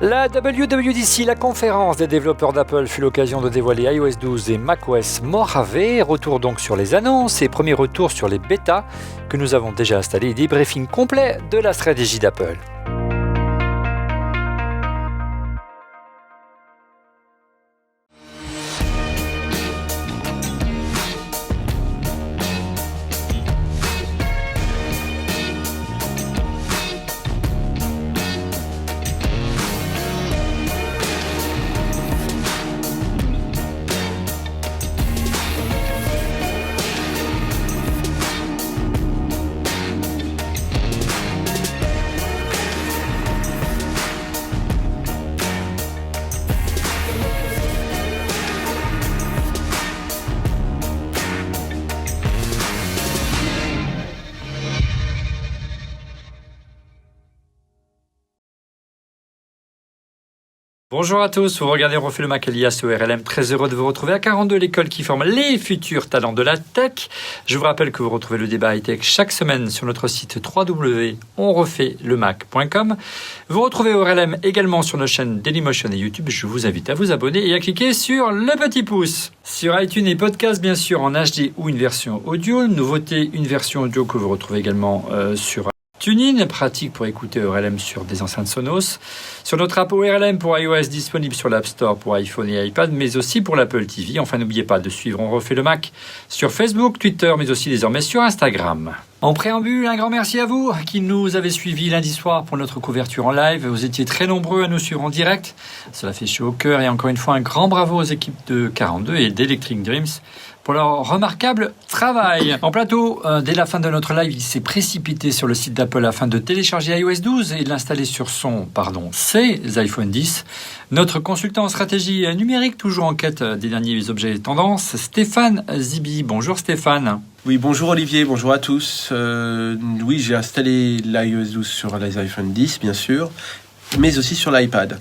La WWDC, la conférence des développeurs d'Apple, fut l'occasion de dévoiler iOS 12 et macOS Mojave. Retour donc sur les annonces et premier retour sur les bêtas que nous avons déjà installés et débriefing complet de la stratégie d'Apple. Bonjour à tous, vous regardez Refait le Mac alias ORLM, très heureux de vous retrouver à 42, l'école qui forme les futurs talents de la tech. Je vous rappelle que vous retrouvez le débat high-tech chaque semaine sur notre site www.onrefaitLemac.com. Vous retrouvez ORLM également sur nos chaînes Dailymotion et YouTube. Je vous invite à vous abonner et à cliquer sur le petit pouce. Sur iTunes et podcast, bien sûr, en HD ou une version audio. Nouveauté, une version audio que vous retrouvez également sur TuneIn, pratique pour écouter ORLM sur des enceintes Sonos. Sur notre app ORLM pour iOS disponible sur l'App Store pour iPhone et iPad, mais aussi pour l'Apple TV. Enfin, n'oubliez pas de suivre On refait le Mac sur Facebook, Twitter, mais aussi désormais sur Instagram. En préambule, un grand merci à vous qui nous avez suivis lundi soir pour notre couverture en live. Vous étiez très nombreux à nous suivre en direct. Cela fait chaud au cœur et encore une fois un grand bravo aux équipes de 42 et d'Electric Dreams pour leur remarquable travail. En plateau, dès la fin de notre live, il s'est précipité sur le site d'Apple afin de télécharger iOS 12 et de l'installer sur ses iPhone 10. Notre consultant en stratégie numérique, toujours en quête des derniers objets tendances, Stéphane Zibi. Bonjour Stéphane. Oui, bonjour Olivier, bonjour à tous. Oui, j'ai installé l'iOS 12 sur les iPhone 10, bien sûr, mais aussi sur l'iPad.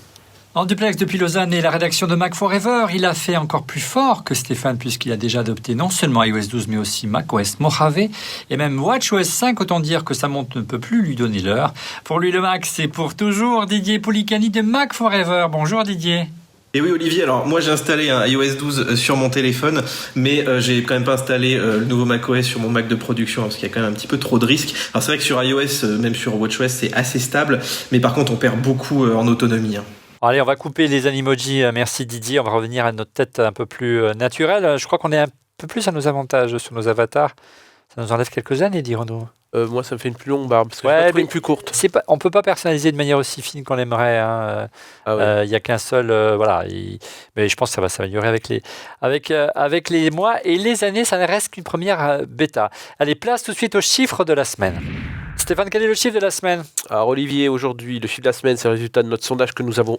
En duplex depuis Lausanne et la rédaction de Mac Forever, il a fait encore plus fort que Stéphane puisqu'il a déjà adopté non seulement iOS 12 mais aussi macOS Mojave et même WatchOS 5, autant dire que sa montre ne peut plus lui donner l'heure. Pour lui le Mac, c'est pour toujours. Didier Poulicani de Mac Forever. Bonjour Didier. Et oui Olivier, alors moi j'ai installé un iOS 12 sur mon téléphone, mais j'ai quand même pas installé le nouveau macOS sur mon Mac de production parce qu'il y a quand même un petit peu trop de risques. Alors c'est vrai que sur iOS, même sur WatchOS, c'est assez stable, mais par contre on perd beaucoup en autonomie. Allez, on va couper les animojis. Merci Didier. On va revenir à notre tête un peu plus naturelle. Je crois qu'on est un peu plus à nos avantages sur nos avatars. Ça nous enlève quelques années, dirons-nous. Moi, ça me fait une plus longue barbe, parce que je une plus courte. On ne peut pas personnaliser de manière aussi fine qu'on l'aimerait. Il n'y a qu'un seul... mais je pense que ça va s'améliorer avec les mois et les années. Ça ne reste qu'une première bêta. Allez, place tout de suite aux chiffres de la semaine. Stéphane, quel est le chiffre de la semaine ? Alors Olivier, aujourd'hui, le chiffre de la semaine, c'est le résultat de notre sondage que nous avons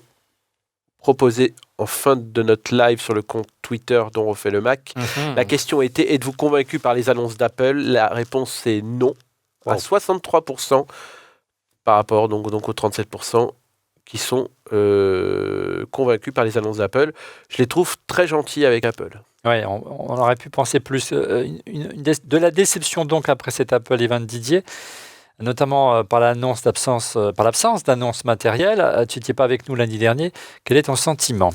proposé en fin de notre live sur le compte Twitter dont on refait le Mac. La question était, êtes-vous convaincu par les annonces d'Apple ? La réponse c'est non, à 63% par rapport donc aux 37% qui sont convaincus par les annonces d'Apple. Je les trouve très gentils avec Apple. Oui, on aurait pu penser plus de la déception donc après cet Apple Event Didier, notamment par l'absence d'annonce matérielle. Tu n'étais pas avec nous lundi dernier. Quel est ton sentiment ?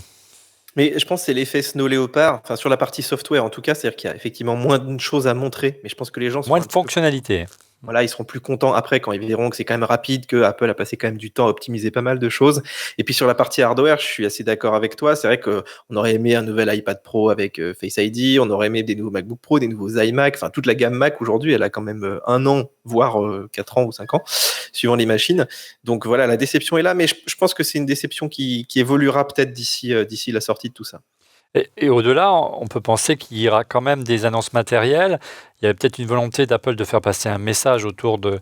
Mais je pense que c'est l'effet Snow Leopard, enfin sur la partie software en tout cas, c'est-à-dire qu'il y a effectivement moins de choses à montrer, mais je pense que les gens sont moins de fonctionnalités. Voilà, ils seront plus contents après quand ils verront que c'est quand même rapide, que Apple a passé quand même du temps à optimiser pas mal de choses. Et puis sur la partie hardware, je suis assez d'accord avec toi. C'est vrai qu'on aurait aimé un nouvel iPad Pro avec Face ID, on aurait aimé des nouveaux MacBook Pro, des nouveaux iMac. Enfin, toute la gamme Mac aujourd'hui, elle a quand même 1 an, voire 4 ans ou 5 ans, suivant les machines. Donc voilà, la déception est là, mais je pense que c'est une déception qui évoluera peut-être d'ici la sortie de tout ça. Et au-delà, on peut penser qu'il y aura quand même des annonces matérielles. Il y avait peut-être une volonté d'Apple de faire passer un message autour du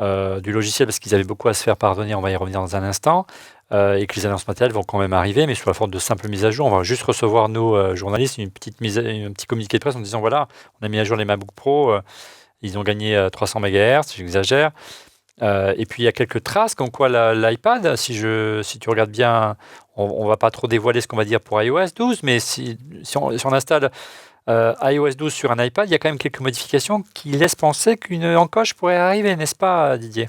logiciel parce qu'ils avaient beaucoup à se faire pardonner, on va y revenir dans un instant, et que les annonces matérielles vont quand même arriver, mais sous la forme de simples mises à jour. On va juste recevoir, nous, journalistes, un petit communiqué de presse en disant, voilà, on a mis à jour les MacBook Pro, ils ont gagné 300 MHz, j'exagère. Et puis il y a quelques traces comme quoi l'iPad, si tu regardes bien, on ne va pas trop dévoiler ce qu'on va dire pour iOS 12, mais si on installe iOS 12 sur un iPad, il y a quand même quelques modifications qui laissent penser qu'une encoche pourrait arriver, n'est-ce pas Didier ?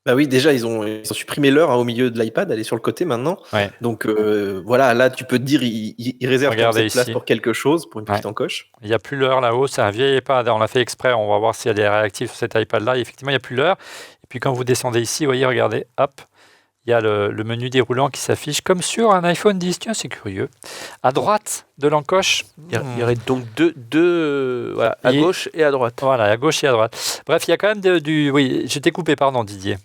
Bah oui, déjà, ils ont supprimé l'heure au milieu de l'iPad, elle est sur le côté maintenant. Ouais. Donc voilà, là, tu peux te dire, ils réservent Regardez cette place ici. pour quelque chose, pour une petite Ouais. encoche. Il n'y a plus l'heure là-haut, c'est un vieil iPad, on l'a fait exprès, on va voir si elle est réactive sur cet iPad-là. Et effectivement, il n'y a plus l'heure. Et puis quand vous descendez ici, vous voyez, regardez, hop, il y a le menu déroulant qui s'affiche comme sur un iPhone 10. Tiens, c'est curieux. À droite de l'encoche. Il y aurait donc deux voilà, à gauche et à droite. Voilà, à gauche et à droite. Bref, il y a quand même du... Oui, je t'ai coupé, pardon Didier.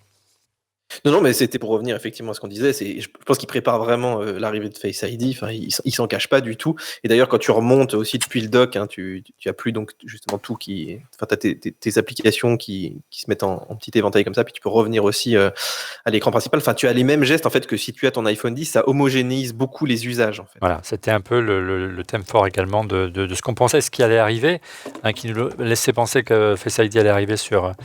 Non, mais c'était pour revenir effectivement à ce qu'on disait. Je pense qu'ils préparent vraiment l'arrivée de Face ID. Enfin, ils s'en cachent pas du tout. Et d'ailleurs, quand tu remontes aussi depuis le dock, hein, tu as plus donc justement tout qui. Enfin, t'as tes applications qui se mettent en petit éventail comme ça. Puis tu peux revenir aussi à l'écran principal. Enfin, tu as les mêmes gestes en fait que si tu as ton iPhone 10. Ça homogénéise beaucoup les usages en fait. Voilà, c'était un peu le thème fort également de ce qu'on pensait, ce qui allait arriver, hein, qui nous laissait penser que Face ID allait arriver sur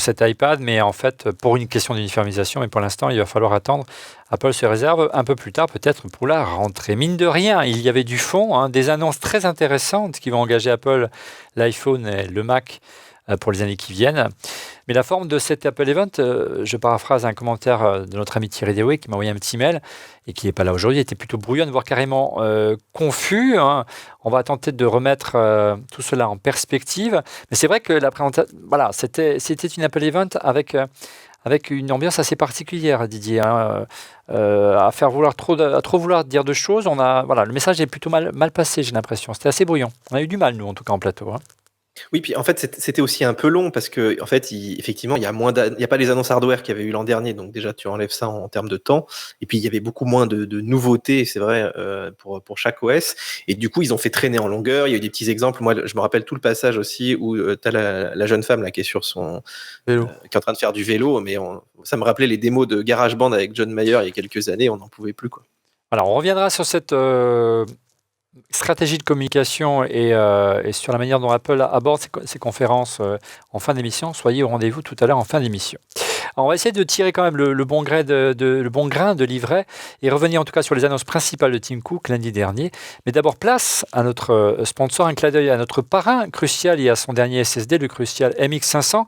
cet iPad, mais en fait, pour une question d'uniformisation, mais pour l'instant, il va falloir attendre. Apple se réserve un peu plus tard, peut-être pour la rentrée. Mine de rien, il y avait du fond, hein, des annonces très intéressantes qui vont engager Apple, l'iPhone et le Mac pour les années qui viennent. Mais la forme de cet Apple Event, je paraphrase un commentaire de notre ami Thierry Dewey qui m'a envoyé un petit mail et qui n'est pas là aujourd'hui, était plutôt brouillonne, voire carrément confus. Hein. On va tenter de remettre tout cela en perspective. Mais c'est vrai que la présentation, voilà, c'était une Apple Event avec une ambiance assez particulière, Didier. Hein. À trop vouloir dire de choses, voilà, le message est plutôt mal passé, j'ai l'impression. C'était assez brouillon. On a eu du mal, nous, en tout cas, en plateau. Hein. Oui, puis en fait, c'était aussi un peu long parce que, en fait, effectivement, il y a pas les annonces hardware qu'il y avait eu l'an dernier, donc déjà, tu enlèves ça en termes de temps. Et puis, il y avait beaucoup moins de nouveautés, c'est vrai, pour chaque OS. Et du coup, ils ont fait traîner en longueur. Il y a eu des petits exemples. Moi, je me rappelle tout le passage aussi où tu as la jeune femme là qui est sur son vélo, qui est en train de faire du vélo, mais ça me rappelait les démos de GarageBand avec John Mayer il y a quelques années. On n'en pouvait plus, quoi. Alors, on reviendra sur cette stratégie de communication et sur la manière dont Apple aborde ses conférences en fin d'émission. Soyez au rendez-vous tout à l'heure en fin d'émission. Alors, on va essayer de tirer quand même le bon grain de livret et revenir en tout cas sur les annonces principales de Tim Cook lundi dernier. Mais d'abord, place à notre sponsor, un clin d'œil à notre parrain Crucial et à son dernier SSD, le Crucial MX500.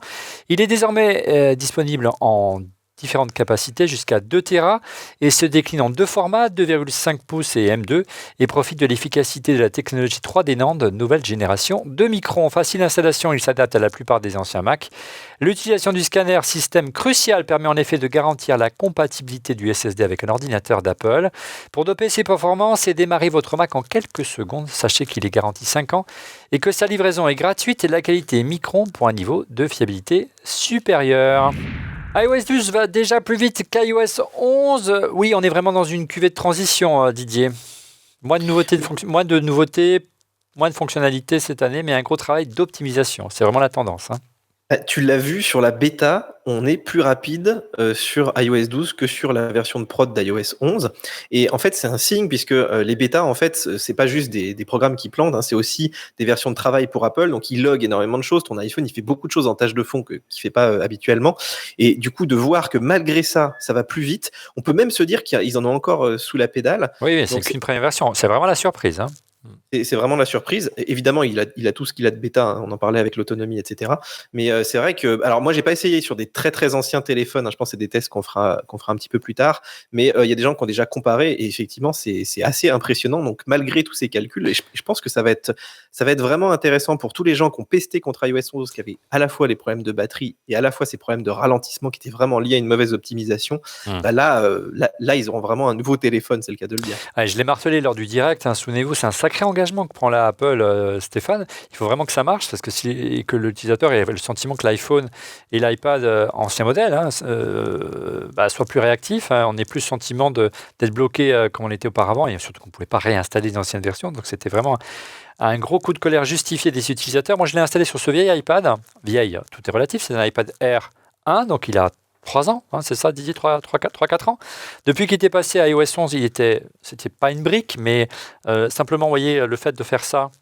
Il est désormais disponible en différentes capacités jusqu'à 2 Tera et se décline en deux formats, 2,5 pouces et M2, et profite de l'efficacité de la technologie 3D NAND nouvelle génération. 2 microns, facile d'installation, il s'adapte à la plupart des anciens Mac. L'utilisation du scanner système Crucial permet en effet de garantir la compatibilité du SSD avec un ordinateur d'Apple. Pour doper ses performances et démarrer votre Mac en quelques secondes, sachez qu'il est garanti 5 ans et que sa livraison est gratuite et la qualité est micron pour un niveau de fiabilité supérieur. iOS 12 va déjà plus vite qu'iOS 11. Oui, on est vraiment dans une cuvée de transition, Didier. Moins de nouveautés, moins de fonctionnalités cette année, mais un gros travail d'optimisation. C'est vraiment la tendance. Hein. Tu l'as vu sur la bêta, on est plus rapide sur iOS 12 que sur la version de prod d'iOS 11. Et en fait, c'est un signe puisque les bêtas, en fait, c'est pas juste des programmes qui plantent, hein, c'est aussi des versions de travail pour Apple. Donc, ils loguent énormément de choses. Ton iPhone, il fait beaucoup de choses en tâche de fond qu'il fait pas habituellement. Et du coup, de voir que malgré ça, ça va plus vite, on peut même se dire qu'ils en ont encore sous la pédale. Oui, c'est qu'une première version. C'est vraiment la surprise. Hein. C'est vraiment la surprise. Évidemment, il a tout ce qu'il a de bêta, hein, on en parlait avec l'autonomie, etc. Mais c'est vrai que, alors moi, j'ai pas essayé sur des très très anciens téléphones. Hein, je pense que c'est des tests qu'on fera un petit peu plus tard. Mais il y a des gens qui ont déjà comparé et effectivement, c'est assez impressionnant. Donc malgré tous ces calculs, et je pense que ça va être vraiment intéressant pour tous les gens qui ont pesté contre iOS 11, qui avaient à la fois les problèmes de batterie et à la fois ces problèmes de ralentissement qui étaient vraiment liés à une mauvaise optimisation. Bah là, ils auront vraiment un nouveau téléphone, c'est le cas de le dire. Allez, je l'ai martelé lors du direct. Hein, souvenez-vous, c'est un sacré engagement que prend là Apple, Stéphane. Il faut vraiment que ça marche parce que que l'utilisateur ait le sentiment que l'iPhone et l'iPad ancien modèle soient plus réactifs. Hein. On n'est plus le sentiment d'être bloqué comme on l'était auparavant et surtout qu'on ne pouvait pas réinstaller d'anciennes versions. Donc c'était vraiment un gros coup de colère justifié des utilisateurs. Moi, je l'ai installé sur ce vieil iPad. Vieil, tout est relatif. C'est un iPad Air 1, donc il a 3 ans, hein, c'est ça Didier, 3-4 ans. Depuis qu'il était passé à iOS 11, c'était pas une brique, mais simplement, vous voyez, le fait de faire ça,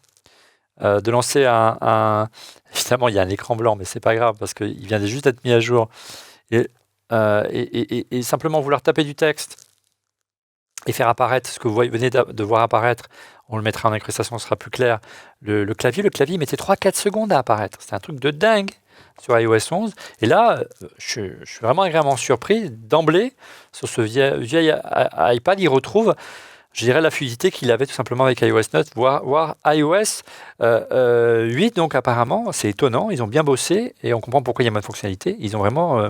de lancer évidemment, il y a un écran blanc, mais c'est pas grave, parce qu'il vient juste d'être mis à jour, et simplement vouloir taper du texte et faire apparaître ce que vous venez de voir apparaître, on le mettra en incrustation, ce sera plus clair, le clavier mettait 3-4 secondes à apparaître, c'est un truc de dingue. sur iOS 11. Et là, je suis vraiment agréablement surpris. D'emblée, sur ce vieil iPad, il retrouve, je dirais, la fluidité qu'il avait tout simplement avec iOS 9, voire iOS 8. Donc apparemment, c'est étonnant. Ils ont bien bossé et on comprend pourquoi il y a moins de fonctionnalités. Ils ont vraiment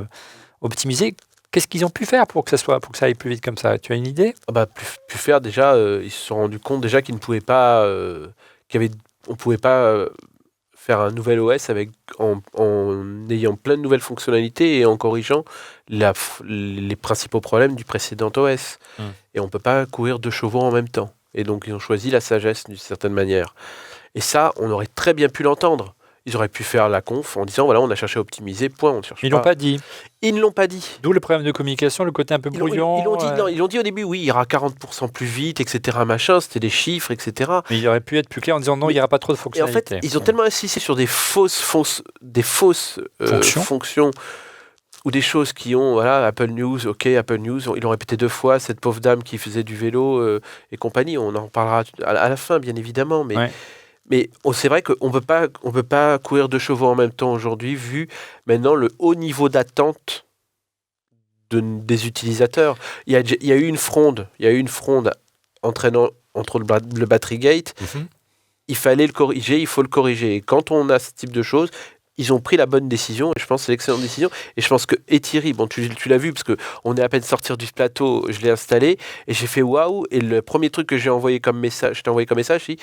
optimisé. Qu'est-ce qu'ils ont pu faire pour que ça aille plus vite comme ça? Tu as une idée? Pu faire déjà, ils se sont rendus compte déjà qu'ils ne pouvaient pas, on pouvait pas faire un nouvel OS en ayant plein de nouvelles fonctionnalités et en corrigeant les principaux problèmes du précédent OS. Et on ne peut pas courir 2 chevaux en même temps. Et donc ils ont choisi la sagesse d'une certaine manière. Et ça, on aurait très bien pu l'entendre. Ils auraient pu faire la conf en disant, voilà, on a cherché à optimiser, point, on ne cherche pas. Ils l'ont pas dit. Ils ne l'ont pas dit. D'où le problème de communication, le côté un peu brouillon. Ils l'ont dit au début, oui, il y aura 40% plus vite, etc. Machin, c'était des chiffres, etc. Mais il aurait pu être plus clair en disant non, il n'y aura pas trop de fonctionnalités. Et en fait, ils ont tellement insisté sur des fausses fonctions ou des choses qui ont, voilà, Apple News, ok, Apple News, ils l'ont répété 2 fois, cette pauvre dame qui faisait du vélo et compagnie, on en parlera à la fin, bien évidemment, mais... Ouais. Mais c'est vrai qu'on ne peut pas courir 2 chevaux en même temps aujourd'hui, vu maintenant le haut niveau d'attente des utilisateurs. Il y a eu une fronde entraînant entre le Batterygate. Il fallait le corriger, il faut le corriger. Et quand on a ce type de choses, ils ont pris la bonne décision, et je pense que c'est l'excellente décision. Et je pense que Thierry, bon, tu l'as vu, parce qu'on est à peine sortir du plateau, je l'ai installé, et j'ai fait waouh. Et le premier truc que j'ai envoyé comme message, j'ai dit,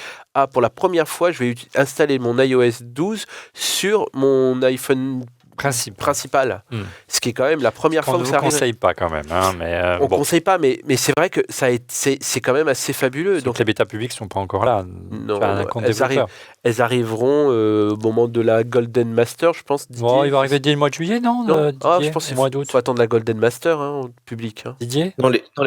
pour la première fois, je vais installer mon iOS 12 sur mon iPhone principal. Ce qui est quand même la première fois que ça arrive. On ne conseille pas quand même. Hein, mais on ne conseille pas, mais c'est vrai que c'est quand même assez fabuleux. Donc les bêtas publics ne sont pas encore là. Non, elles arriveront au moment de la Golden Master, je pense. Didier, il va arriver dès le mois de juillet, non, je pense qu'il faut attendre la Golden Master au public. Hein. Didier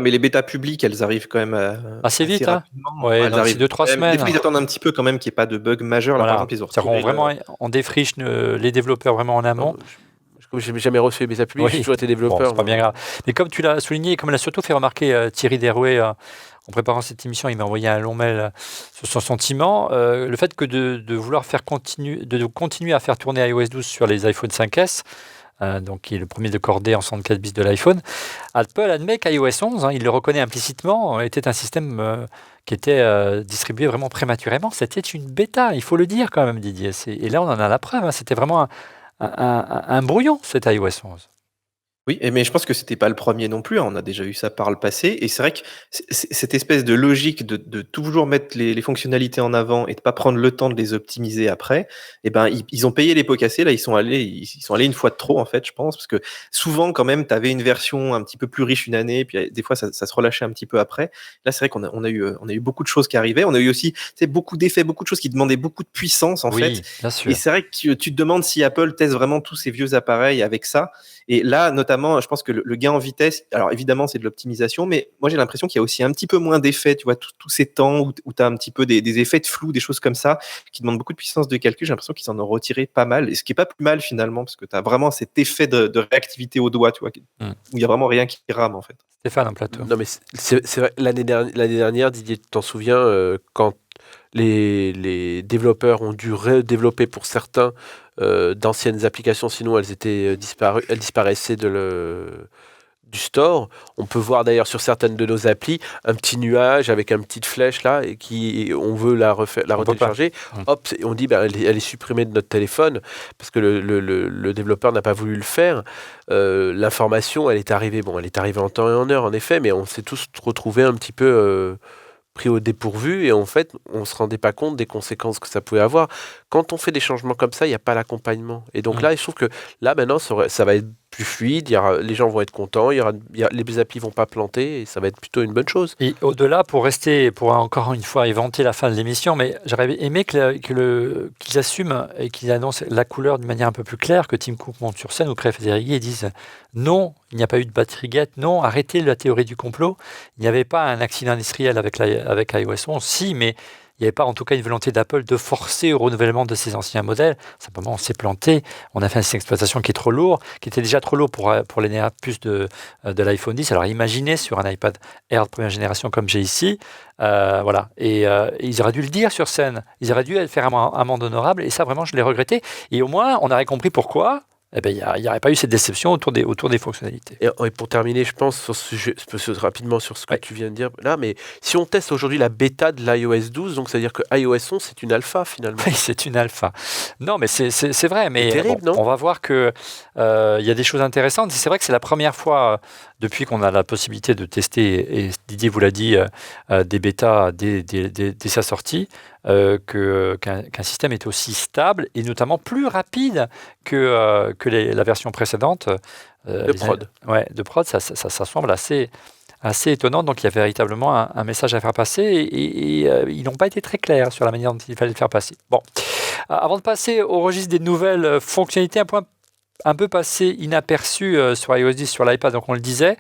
mais les bêtas publiques, elles arrivent quand même assez vite. Rapidement. Ouais, elles arrivent 2-3 semaines. Des fois, ils attendent un petit peu quand même qu'il n'y ait pas de bug majeur. Voilà. Là, par exemple, on défriche les développeurs vraiment en amont. Je n'ai jamais reçu les bêtas publiques, j'ai toujours été développeur. C'est pas bien grave. Mais comme tu l'as souligné, comme l'a surtout fait remarquer Thierry Derouet en préparant cette émission, il m'a envoyé un long mail sur son sentiment. Le fait que de vouloir continuer à faire tourner iOS 12 sur les iPhone 5S, donc qui est le premier de cordée en 64 bits de l'iPhone, Apple admet qu'iOS 11, il le reconnaît implicitement, était un système qui était distribué vraiment prématurément. C'était une bêta, il faut le dire quand même, Didier. Et là, on en a la preuve. C'était vraiment un brouillon, cet iOS 11. Oui, mais je pense que c'était pas le premier non plus. On a déjà eu ça par le passé. Et c'est vrai que cette espèce de logique de toujours mettre les fonctionnalités en avant et de pas prendre le temps de les optimiser après, eh ben, ils ont payé les pots cassés. Là, ils sont allés une fois de trop, en fait, je pense. Parce que souvent, quand même, tu avais une version un petit peu plus riche une année, puis des fois, ça se relâchait un petit peu après. Là, c'est vrai qu'on a eu beaucoup de choses qui arrivaient. On a eu aussi beaucoup d'effets, beaucoup de choses qui demandaient beaucoup de puissance, en fait. Bien sûr. Et c'est vrai que tu te demandes si Apple teste vraiment tous ces vieux appareils avec ça. Et là, notamment, je pense que le gain en vitesse, alors évidemment, c'est de l'optimisation, mais moi, j'ai l'impression qu'il y a aussi un petit peu moins d'effets, tu vois, tous ces temps où tu as un petit peu des effets de flou, des choses comme ça, qui demandent beaucoup de puissance de calcul. J'ai l'impression qu'ils en ont retiré pas mal, et ce qui est pas plus mal finalement, parce que tu as vraiment cet effet de réactivité au doigt, tu vois, où il y a vraiment rien qui rame, en fait. Stéphane, en plateau. Non, mais c'est vrai, l'année dernière, Didier, tu t'en souviens, quand les développeurs ont dû redévelopper pour certains d'anciennes applications, sinon elles disparaissaient du store. On peut voir d'ailleurs sur certaines de nos applis un petit nuage avec une petite flèche là et on veut la retélécharger. Hop, on dit elle est supprimée de notre téléphone parce que le développeur n'a pas voulu le faire. L'information, elle est arrivée en temps et en heure en effet, mais on s'est tous retrouvés un petit peu pris au dépourvu et en fait on se rendait pas compte des conséquences que ça pouvait avoir. Quand on fait des changements comme ça, il n'y a pas l'accompagnement. Et donc là, je trouve que là maintenant ça va être plus fluide, les gens vont être contents, les applis vont pas planter et ça va être plutôt une bonne chose. Et au-delà, pour encore une fois éventer la fin de l'émission, mais j'aurais aimé qu'ils assument et qu'ils annoncent la couleur d'une manière un peu plus claire, que Tim Cook monte sur scène ou Craig Federighi et disent non, il n'y a pas eu de Batterygate, non, arrêtez la théorie du complot, il n'y avait pas un accident industriel avec iOS 11, si, mais il n'y avait pas en tout cas une volonté d'Apple de forcer au renouvellement de ces anciens modèles. Simplement, on s'est planté. On a fait un système d'exploitation qui est trop lourd, qui était déjà trop lourd pour les nerfs plus de l'iPhone 10. Alors imaginez sur un iPad Air de première génération comme j'ai ici, voilà. Et ils auraient dû le dire sur scène. Ils auraient dû faire un amende honorable. Et ça, vraiment, je l'ai regretté. Et au moins, on aurait compris pourquoi. Eh ben, il n'y aurait pas eu cette déception autour des fonctionnalités. Et pour terminer, je pense sur ce sujet, rapidement sur ce que tu viens de dire là, mais si on teste aujourd'hui la bêta de l'iOS 12, donc c'est-à-dire que iOS 11 c'est une alpha finalement. Oui, c'est une alpha. Non, mais c'est vrai. Mais terrible, non ? On va voir que y a des choses intéressantes. C'est vrai que c'est la première fois depuis qu'on a la possibilité de tester, et Didier vous l'a dit, des bêtas dès sa sortie, qu'un système est aussi stable et notamment plus rapide que la version précédente. De prod. De prod, ça semble assez étonnant. Donc il y a véritablement un message à faire passer et ils n'ont pas été très clairs sur la manière dont il fallait le faire passer. Bon, avant de passer au registre des nouvelles fonctionnalités, un point un peu passé inaperçu sur iOS 10 sur l'iPad, donc on le disait.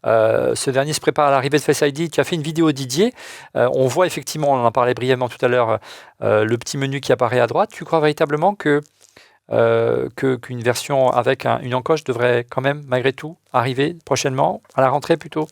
Ce dernier se prépare à l'arrivée de Face ID. Tu as fait une vidéo, Didier. On voit effectivement, on en parlait brièvement tout à l'heure, le petit menu qui apparaît à droite. Tu crois véritablement qu'une version avec une encoche devrait quand même, malgré tout, arriver prochainement, à la rentrée plutôt ?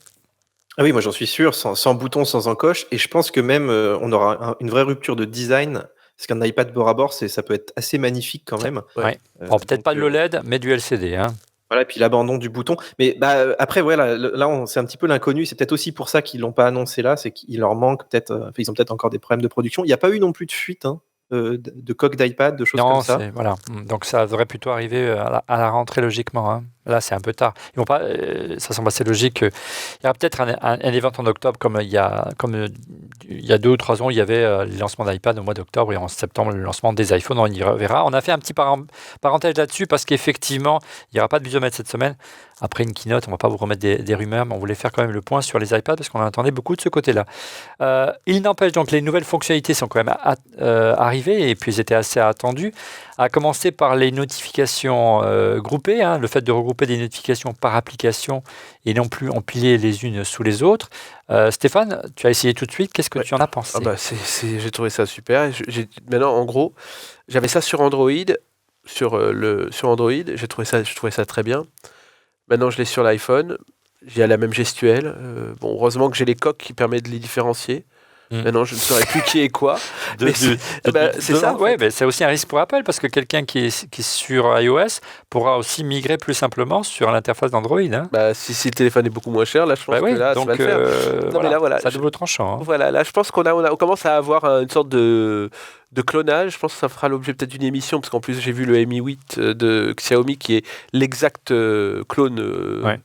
Ah oui, moi j'en suis sûr, sans bouton, sans encoche. Et je pense que même on aura une vraie rupture de design. Parce qu'un iPad bord à bord, ça peut être assez magnifique quand même. Ouais. Peut-être pas de l'OLED, mais du LCD. Hein. Voilà, et puis l'abandon du bouton. Mais après, voilà, là, c'est un petit peu l'inconnu. C'est peut-être aussi pour ça qu'ils l'ont pas annoncé là. C'est qu'il leur manque peut-être. Ils ont peut-être encore des problèmes de production. Il n'y a pas eu non plus de fuite de coque d'iPad, de choses comme ça. Voilà. Donc ça devrait plutôt arriver à la rentrée logiquement. Hein. Là, c'est un peu tard. Ils vont pas. Ça semble assez logique. Il y aura peut-être un event en octobre, comme il y a 2 ou 3 ans, il y avait le lancement d'iPad au mois d'octobre et en septembre le lancement des iPhones. On y reverra. On a fait un petit parenthèse là-dessus parce qu'effectivement, il n'y aura pas de visiomètre cette semaine. Après une keynote, on ne va pas vous remettre des rumeurs, mais on voulait faire quand même le point sur les iPads parce qu'on en attendait beaucoup de ce côté-là. Il n'empêche donc les nouvelles fonctionnalités sont quand même arrivées et puis elles étaient assez attendues. À commencer par les notifications groupées, le fait de regrouper des notifications par application et non plus empilées les unes sous les autres. Stéphane, tu as essayé tout de suite. Qu'est-ce que tu en as pensé ? J'ai trouvé ça super. Maintenant, en gros, j'avais ça sur Android. Sur Android, je trouvais ça très bien. Maintenant, je l'ai sur l'iPhone. J'ai la même gestuelle. Heureusement que j'ai les coques qui permettent de les différencier. Maintenant, je ne saurais plus qui est quoi. C'est ça. Ouais, c'est aussi un risque pour Apple parce que quelqu'un qui est sur iOS pourra aussi migrer plus simplement sur l'interface d'Android. Hein. Si le téléphone est beaucoup moins cher, là, je pense que là, donc, ça va le faire. mais là, voilà, ça double tranchant. Hein. Voilà, là, je pense on commence à avoir une sorte de clonage. Je pense que ça fera l'objet peut-être d'une émission parce qu'en plus, j'ai vu le Mi 8 de Xiaomi qui est l'exact clone.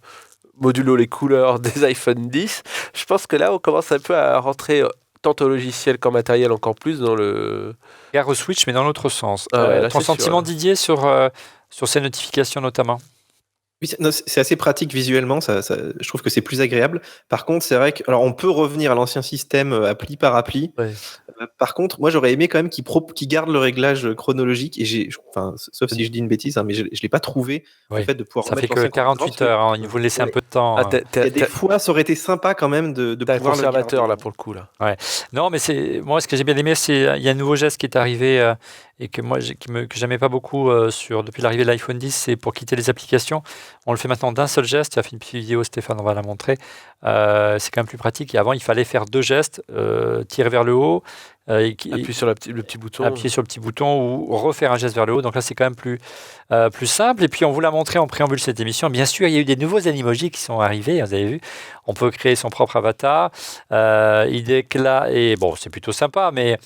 Modulo les couleurs des iPhone 10. Je pense que là, on commence un peu à rentrer tant au logiciel qu'en matériel encore plus dans le... Gare Switch, mais dans l'autre sens. Là, ton sentiment, Didier, sur ces notifications notamment ? Oui, c'est assez pratique visuellement, je trouve que c'est plus agréable. Par contre, c'est vrai que, alors on peut revenir à l'ancien système appli par appli. Ouais. Par contre, moi j'aurais aimé quand même qu'ils gardent le réglage chronologique et sauf si je dis une bêtise, mais je l'ai pas trouvé. Oui. Le fait de pouvoir ça fait que 48 heures, il faut laisser un peu de temps. Des fois, ça aurait été sympa quand même de pouvoir le conservateur là pour le coup là. Ouais. Non, mais moi ce que j'ai bien aimé, c'est il y a un nouveau geste qui est arrivé et que moi que j'aimais pas beaucoup depuis l'arrivée de l'iPhone 10, c'est pour quitter les applications. On le fait maintenant d'un seul geste. Tu as fait une petite vidéo, Stéphane, on va la montrer. C'est quand même plus pratique. Et avant, il fallait faire 2 gestes, tirer vers le haut. Appuyer sur le petit bouton. Appuyer sur le petit bouton ou refaire un geste vers le haut. Donc là, c'est quand même plus simple. Et puis, on vous l'a montré en préambule de cette émission. Bien sûr, il y a eu des nouveaux animojis qui sont arrivés. Vous avez vu, on peut créer son propre avatar. Et bon, c'est plutôt sympa, mais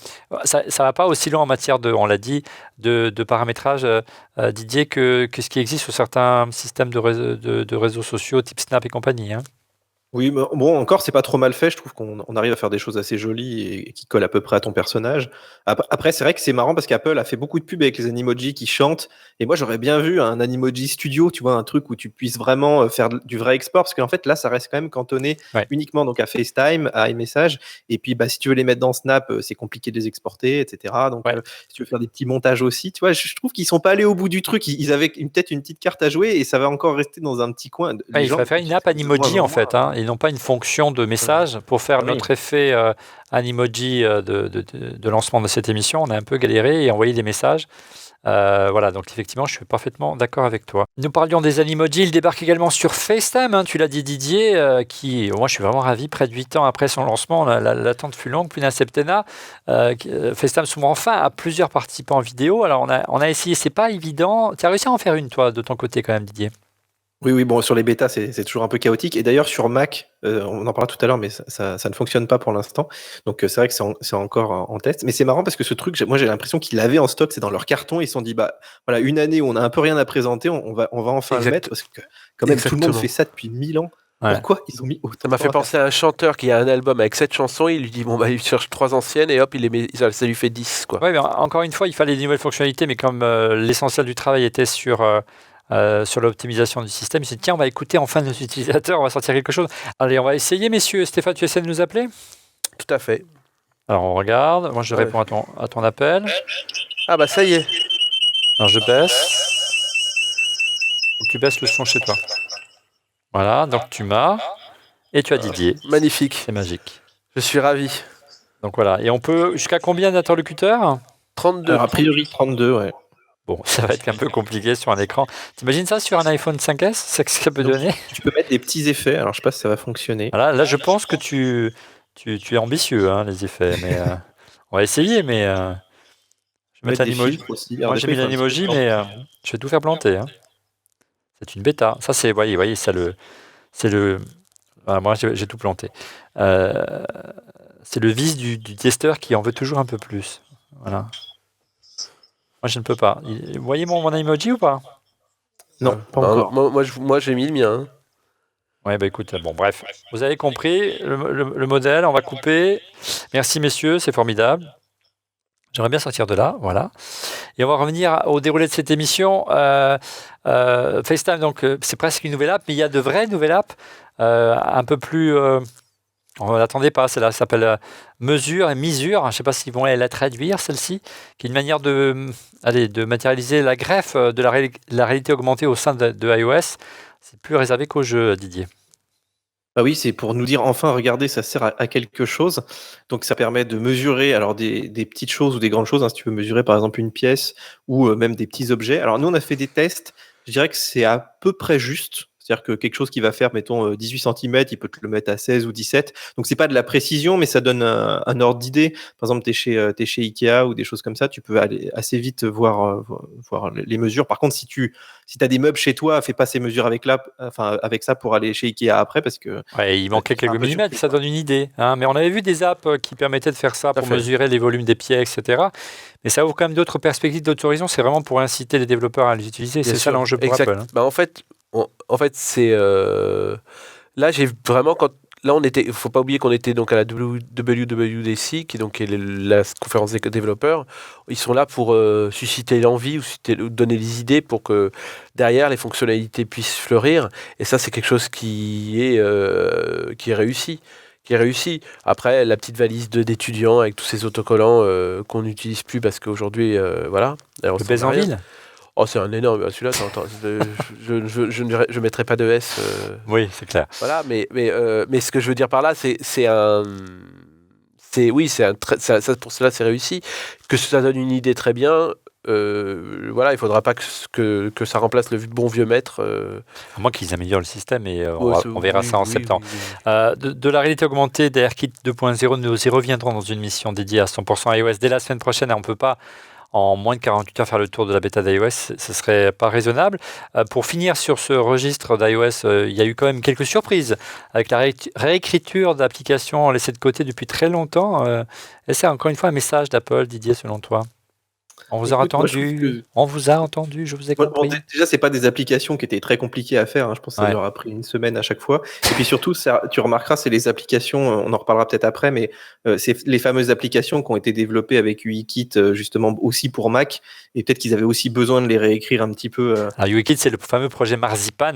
ça ne va pas aussi loin en matière on l'a dit, de paramétrage, Didier, que ce qui existe sur certains systèmes de réseaux sociaux type Snap et compagnie. Hein. Oui, bon, encore, c'est pas trop mal fait. Je trouve qu'on arrive à faire des choses assez jolies et qui collent à peu près à ton personnage. Après, c'est vrai que c'est marrant parce qu'Apple a fait beaucoup de pubs avec les Animoji qui chantent. Et moi, j'aurais bien vu un Animoji Studio, tu vois, un truc où tu puisses vraiment faire du vrai export. Parce qu'en fait, là, ça reste quand même cantonné uniquement donc à FaceTime, à iMessage. Et puis, si tu veux les mettre dans Snap, c'est compliqué de les exporter, etc. Donc, si tu veux faire des petits montages aussi, tu vois, je trouve qu'ils sont pas allés au bout du truc. Ils avaient peut-être une petite carte à jouer et ça va encore rester dans un petit coin. Il faut faire une app Animoji, en fait. Hein. et non pas une fonction de message pour faire notre effet Animoji de lancement de cette émission. On a un peu galéré et envoyé des messages. Voilà, donc effectivement, je suis parfaitement d'accord avec toi. Nous parlions des Animoji, il débarque également sur FaceTime, hein, tu l'as dit Didier, qui, moi je suis vraiment ravi, près de 8 ans après son lancement, l'attente fut longue, plus d'un septennat. FaceTime s'ouvre enfin à plusieurs participants vidéo. Alors on a essayé, c'est pas évident. Tu as réussi à en faire une toi, de ton côté quand même Didier? Oui, bon, sur les bêtas, c'est toujours un peu chaotique. Et d'ailleurs, sur Mac, on en parlera tout à l'heure, mais ça ne fonctionne pas pour l'instant. Donc, c'est vrai que c'est encore en test. Mais c'est marrant parce que ce truc, moi, j'ai l'impression qu'ils l'avaient en stock, c'est dans leur carton. Ils se sont dit, bah, voilà, une année où on a un peu rien à présenter, on va enfin le mettre. Parce que, quand même, tout le monde fait ça depuis 1000 ans. Ouais. Pourquoi ils ont mis autant Ça m'a fait penser à un chanteur qui a un album avec 7 chansons. Il lui dit, bon, bah, il cherche 3 anciennes et hop, ça lui fait 10, quoi. Oui, mais encore une fois, il fallait des nouvelles fonctionnalités, mais comme l'essentiel du travail était sur l'optimisation du système, il s'est dit, tiens, on va écouter enfin nos utilisateurs, on va sortir quelque chose. Allez, on va essayer, messieurs. Stéphane, tu essaies de nous appeler? Tout à fait. Alors, on regarde. Moi, je réponds à ton appel. Ah bah ça y est. Alors, je baisse. Tu baisses le son chez toi. Voilà, donc tu m'as. Et tu as Didier. Magnifique. C'est magique. Je suis ravi. Donc voilà. Et on peut. Jusqu'à combien d'interlocuteurs? 32. Alors, a priori, 32, ouais. Bon, ça va être un peu compliqué sur un écran. T'imagines ça sur un iPhone 5S? C'est ce que ça peut donner? Tu peux mettre des petits effets. Alors, je sais pas si ça va fonctionner. Voilà, là, je pense que tu es ambitieux, hein, les effets. Mais on va essayer, mais je vais mettre l'animoji. Moi, j'ai mis l'animoji, mais je vais tout faire planter. Hein. C'est une bêta. Ça, c'est, voyez, c'est le. Voilà, moi, j'ai tout planté. C'est le vice du testeur qui en veut toujours un peu plus. Voilà. Moi, je ne peux pas. Vous voyez mon emoji ou pas? Non, pas encore. Moi, j'ai mis le mien. Hein. Ouais, bah écoute, bon, bref. Vous avez compris le modèle, on va couper. Merci, messieurs, c'est formidable. J'aimerais bien sortir de là, voilà. Et on va revenir au déroulé de cette émission. FaceTime, donc, c'est presque une nouvelle app, mais il y a de vraies nouvelles apps, un peu plus... on ne l'attendait pas, celle-là s'appelle Mesure et Misure. Je ne sais pas s'ils vont la traduire, celle-ci, qui est une manière de matérialiser la greffe de la réalité augmentée au sein de iOS. C'est plus réservé qu'aux jeux, Didier. Bah oui, c'est pour nous dire enfin, regardez, ça sert à quelque chose. Donc ça permet de mesurer alors des petites choses ou des grandes choses. Hein, si tu veux mesurer par exemple une pièce ou même des petits objets. Alors nous, on a fait des tests. Je dirais que c'est à peu près juste. C'est-à-dire que quelque chose qui va faire, mettons, 18 cm, il peut te le mettre à 16 ou 17. Donc, c'est pas de la précision, mais ça donne un ordre d'idée. Par exemple, t'es chez Ikea ou des choses comme ça, tu peux aller assez vite voir les mesures. Par contre, si t'as des meubles chez toi, fais pas ces mesures avec ça pour aller chez Ikea après, parce que... Ouais, il manquait quelques millimètres, ça donne une idée. Hein. Mais on avait vu des apps qui permettaient de faire ça pour mesurer les volumes des pieds, etc. Mais ça ouvre quand même d'autres perspectives, d'autres horizons. C'est vraiment pour inciter les développeurs à les utiliser. C'est ça l'enjeu pour Apple. Hein. Bah, en fait, c'est là j'ai vraiment il faut pas oublier qu'on était donc à la WWDC qui est la conférence des développeurs. Ils sont là pour susciter l'envie ou donner des idées pour que derrière les fonctionnalités puissent fleurir. Et ça c'est quelque chose qui est réussi. Après, la petite valise d'étudiants avec tous ces autocollants qu'on n'utilise plus parce qu'aujourd'hui, voilà. Le baise en ville. Oh, c'est un énorme. Celui-là, je ne mettrai pas de S. Oui, c'est clair. Voilà, mais ce que je veux dire par là, pour cela, c'est réussi. Que ça donne une idée très bien. Voilà, il ne faudra pas que ça remplace le bon vieux maître. À moins qu'ils améliorent le système et on verra ça en septembre. De la réalité augmentée, des AirKit 2.0, nous y reviendrons dans une mission dédiée à 100% iOS dès la semaine prochaine. On ne peut pas en moins de 48 heures faire le tour de la bêta d'iOS, ce ne serait pas raisonnable. Pour finir sur ce registre d'iOS, il y a eu quand même quelques surprises avec la réécriture d'applications laissées de côté depuis très longtemps. Et c'est encore une fois un message d'Apple, Didier, selon toi? On vous a entendu, je vous ai compris. Déjà, c'est pas des applications qui étaient très compliquées à faire. Hein. Je pense que ça leur a pris une semaine à chaque fois. Et puis surtout, tu remarqueras, c'est les applications, on en reparlera peut-être après, mais c'est les fameuses applications qui ont été développées avec UIKit, justement aussi pour Mac. Et peut-être qu'ils avaient aussi besoin de les réécrire un petit peu. Alors, UIKit, c'est le fameux projet Marzipan,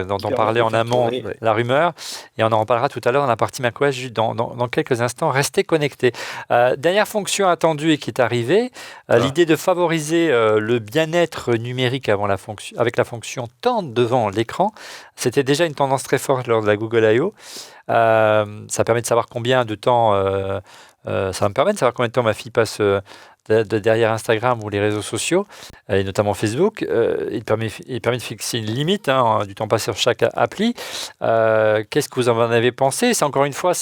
dont on parlait en amont, la rumeur. Et on en reparlera tout à l'heure dans la partie macOS dans quelques instants. Restez connectés. Dernière fonction attendue et qui est arrivée, l'idée de de favoriser le bien-être numérique avec la fonction temps devant l'écran. C'était déjà une tendance très forte lors de la Google I.O. Ça permet de savoir combien de temps... ça me permet de savoir combien de temps ma fille passe derrière Instagram ou les réseaux sociaux, et notamment Facebook. Il permet de fixer une limite du temps passé sur chaque appli. Qu'est-ce que vous en avez pensé? C'est encore une fois,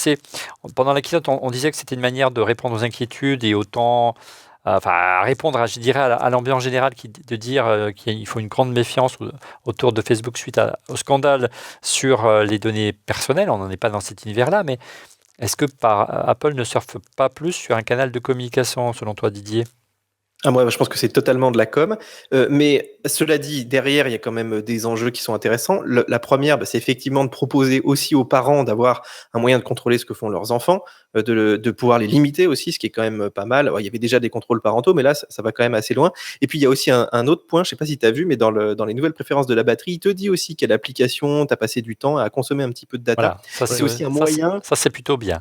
pendant la keynote, on disait que c'était une manière de répondre aux inquiétudes et autant... à répondre, je dirais, à l'ambiance générale de dire qu'il faut une grande méfiance autour de Facebook suite au scandale sur les données personnelles. On n'en est pas dans cet univers-là, mais est-ce que Apple ne surfe pas plus sur un canal de communication, selon toi, Didier? Moi, je pense que c'est totalement de la com. Mais cela dit, derrière, il y a quand même des enjeux qui sont intéressants. La première, c'est effectivement de proposer aussi aux parents d'avoir un moyen de contrôler ce que font leurs enfants, de pouvoir les limiter aussi, ce qui est quand même pas mal. Il y avait déjà des contrôles parentaux, mais là, ça va quand même assez loin. Et puis, il y a aussi un autre point, je sais pas si tu as vu, mais dans les nouvelles préférences de la batterie, il te dit aussi quelle application tu as passé du temps à consommer un petit peu de data. Voilà, c'est aussi un moyen... Ça, c'est plutôt bien.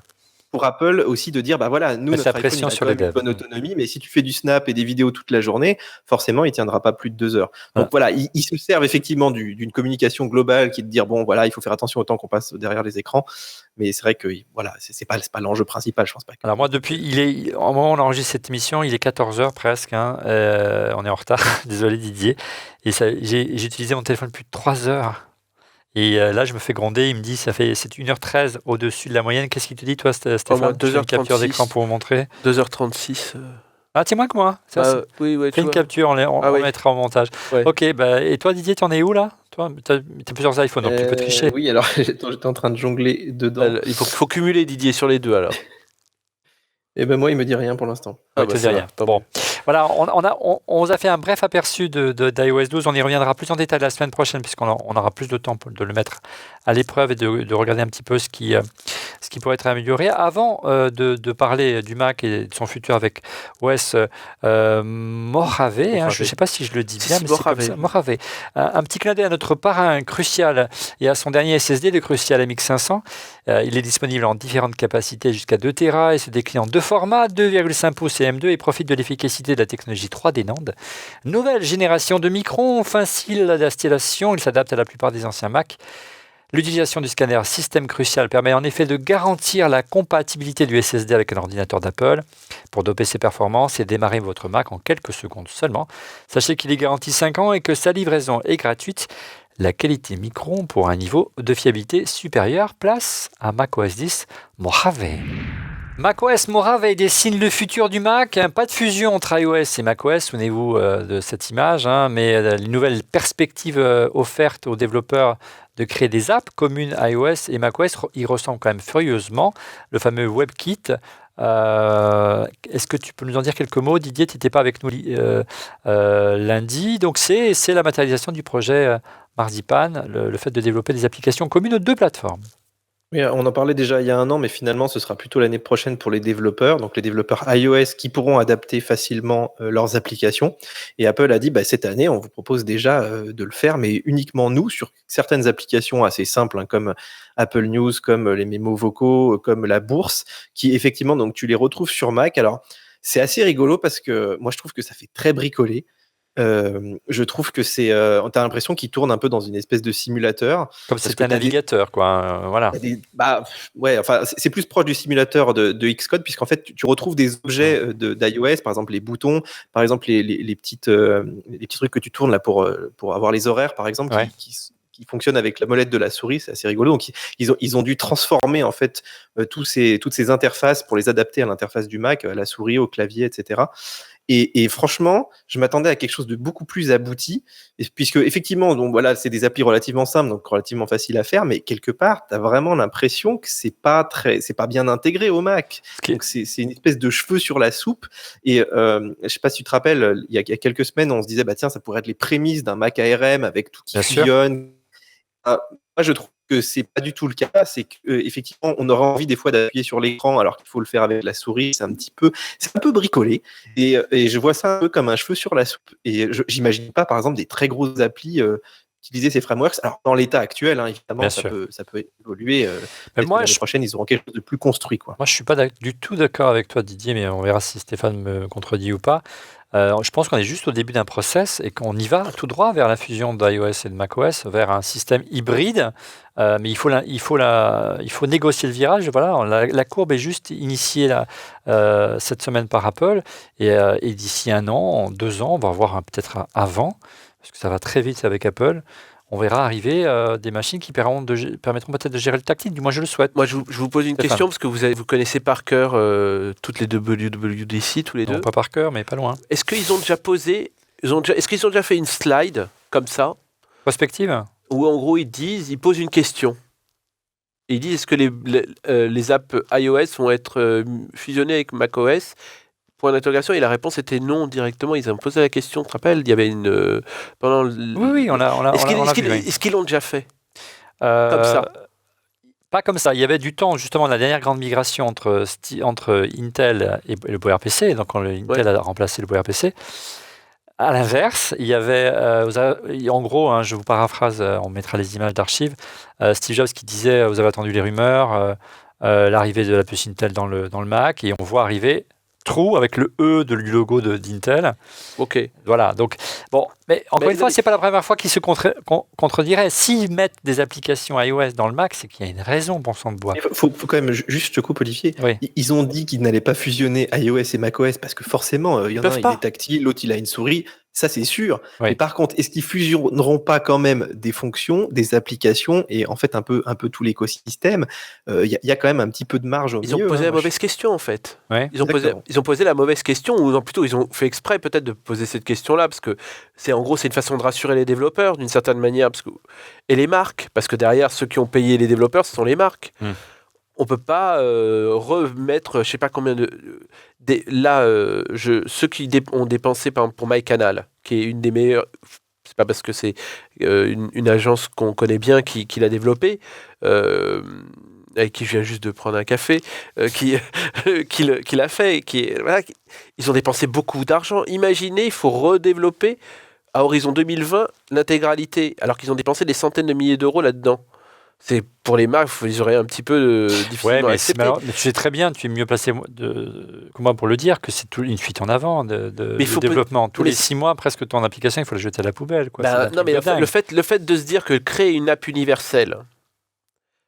Pour Apple aussi de dire, nous, notre iPhone, il a quand même une bonne autonomie, mais si tu fais du Snap et des vidéos toute la journée, forcément, il tiendra pas plus de 2 heures. Donc voilà, ils se servent effectivement d'une communication globale qui est de dire, il faut faire attention au temps qu'on passe derrière les écrans. Mais c'est vrai que c'est pas l'enjeu principal, je pense pas. Alors moi, au moment où on enregistre cette émission, il est 14h presque, on est en retard, désolé Didier. Et j'ai utilisé mon téléphone plus de 3 heures. Et là, je me fais gronder, il me dit c'est 1h13 au-dessus de la moyenne. Qu'est-ce qu'il te dit, toi, Stéphane? 2h36. Une capture d'écran pour vous montrer. 2h36. Ah, tiens, moins que moi. Oui, fais une capture, on mettra au montage. Ouais. Ok, et toi, Didier, tu en es où là? Toi, tu as plusieurs iPhones, donc tu peux tricher. Oui, alors j'étais en train de jongler dedans. Il faut cumuler, Didier, sur les deux alors. Et moi, il me dit rien pour l'instant. Il te dit rien. Bon. Voilà, on vous a fait un bref aperçu d'iOS 12. On y reviendra plus en détail la semaine prochaine, puisqu'on aura plus de temps de le mettre à l'épreuve et de regarder un petit peu ce qui pourrait être amélioré. Avant de parler du Mac et de son futur avec OS Mojave, je ne sais pas si je le dis bien, mais c'est comme ça. Mojave. Un petit clin d'œil à notre parrain Crucial et à son dernier SSD, le Crucial MX500. Il est disponible en différentes capacités jusqu'à 2 Tera et se décline en 2 formats, 2,5 pouces et M2, et profite de l'efficacité de la technologie 3D NAND. Nouvelle génération de microns, facile d'installation, il s'adapte à la plupart des anciens Mac. L'utilisation du scanner Système Crucial permet en effet de garantir la compatibilité du SSD avec un ordinateur d'Apple pour doper ses performances et démarrer votre Mac en quelques secondes seulement. Sachez qu'il est garanti 5 ans et que sa livraison est gratuite. La qualité micron pour un niveau de fiabilité supérieur. Place à macOS 10 Mojave. macOS Mojave dessine le futur du Mac. Pas de fusion entre iOS et macOS, souvenez-vous de cette image, mais les nouvelles perspectives offertes aux développeurs de créer des apps communes iOS et macOS y ressemblent quand même furieusement. Le fameux WebKit. Est-ce que tu peux nous en dire quelques mots, Didier? Tu n'étais pas avec nous lundi. Donc c'est la matérialisation du projet Marzipan, le fait de développer des applications communes aux 2 plateformes. Oui, on en parlait déjà il y a 1 an, mais finalement, ce sera plutôt l'année prochaine pour les développeurs, donc les développeurs iOS qui pourront adapter facilement leurs applications. Et Apple a dit, cette année, on vous propose déjà de le faire, mais uniquement nous, sur certaines applications assez simples, comme Apple News, comme les mémos vocaux, comme la bourse, qui effectivement, donc tu les retrouves sur Mac. Alors, c'est assez rigolo parce que moi, je trouve que ça fait très bricolé. Je trouve que t'as l'impression qu'il tourne un peu dans une espèce de simulateur. Comme si c'était un navigateur, quoi. Voilà. C'est plus proche du simulateur de Xcode, puisqu'en fait, tu retrouves des objets d'iOS, par exemple les boutons, par exemple les petits trucs que tu tournes là pour avoir les horaires, par exemple, qui fonctionnent avec la molette de la souris. C'est assez rigolo. Donc, ils ont dû transformer en fait toutes ces interfaces pour les adapter à l'interface du Mac, à la souris, au clavier, etc. Et franchement, je m'attendais à quelque chose de beaucoup plus abouti, puisque effectivement, c'est des applis relativement simples, donc relativement faciles à faire, mais quelque part, tu as vraiment l'impression que c'est pas bien intégré au Mac. Donc c'est une espèce de cheveux sur la soupe. Et je sais pas si tu te rappelles, il y a quelques semaines, on se disait, tiens, ça pourrait être les prémices d'un Mac ARM avec tout qui fusionne. Moi, je trouve que c'est pas du tout le cas. C'est qu'effectivement, on aurait envie des fois d'appuyer sur l'écran alors qu'il faut le faire avec la souris. C'est un peu bricolé. Et je vois ça un peu comme un cheveu sur la soupe. Et j'imagine pas, par exemple, des très grosses applis utiliser ces frameworks. Alors, dans l'état actuel, évidemment, Bien ça sûr. peut évoluer. Mais moi, l'année prochaine, ils auront quelque chose de plus construit, quoi. Moi, je suis pas du tout d'accord avec toi, Didier, mais on verra si Stéphane me contredit ou pas. Je pense qu'on est juste au début d'un process et qu'on y va tout droit vers la fusion d'iOS et de macOS, vers un système hybride. Mais il faut négocier le virage. Voilà, la courbe est juste initiée cette semaine par Apple. Et d'ici 1 an, 2 ans, on va voir peut-être avant, parce que ça va très vite avec Apple. On verra arriver des machines qui permettront peut-être de gérer le tactile. Du moins, je le souhaite. Moi, je vous pose une question, parce que vous connaissez par cœur toutes les WWDC, tous les deux. Non, pas par cœur, mais pas loin. Est-ce qu'ils ont déjà est-ce qu'ils ont déjà fait une slide comme ça, Prospective ? où en gros ils posent une question. Et ils disent, est-ce que les apps iOS vont être fusionnées avec macOS ? Point d'interrogation, et la réponse était non directement. Ils ont posé la question, tu te rappelles ? Il y avait une... Oui, on l'a vu, oui. Est-ce qu'ils l'ont déjà fait ? Comme ça. Pas comme ça. Il y avait du temps, justement, la dernière grande migration entre Intel et le PowerPC, donc quand Intel a remplacé le PowerPC. À l'inverse, il y avait, en gros, je vous paraphrase, on mettra les images d'archives, Steve Jobs qui disait, vous avez attendu les rumeurs, l'arrivée de la puce Intel dans le Mac, et on voit arriver True avec le E du logo d'Intel. Ok. Voilà, donc, bon, mais encore une fois, c'est pas la première fois qu'ils se contrediraient. S'ils mettent des applications iOS dans le Mac, c'est qu'il y a une raison, bon sang de bois. Il faut quand même, juste je te coupe, Olivier. Oui. Ils ont dit qu'ils n'allaient pas fusionner iOS et macOS parce que forcément, il y en a un, il est tactile, l'autre, il a une souris. Ça, c'est sûr. Oui. Mais par contre, est-ce qu'ils fusionneront pas quand même des fonctions, des applications et en fait un peu tout l'écosystème ? Il y a quand même un petit peu de marge au milieu. Ils ont posé la mauvaise question, en fait. Ouais. Ils ont posé la mauvaise question, ou non, plutôt ils ont fait exprès peut-être de poser cette question-là, parce que c'est une façon de rassurer les développeurs d'une certaine manière, et les marques, parce que derrière ceux qui ont payé les développeurs, ce sont les marques. On peut pas remettre, je sais pas combien ceux qui ont dépensé par exemple, pour MyCanal, qui est une des meilleures. C'est pas parce que c'est une agence qu'on connaît bien qui l'a développée, avec qui je viens juste de prendre un café, qui l'a fait, ils ont dépensé beaucoup d'argent. Imaginez, il faut redévelopper à horizon 2020 l'intégralité, alors qu'ils ont dépensé des centaines de milliers d'euros là-dedans. C'est pour les marques, ils auraient un petit peu difficilement accepté. Mais tu sais très bien, tu es mieux placé que moi pour le dire, que c'est une fuite en avant de développement. Tous les 6 mois, presque ton application, il faut la jeter à la poubelle. Quoi. Non, mais le fait de se dire que créer une app universelle,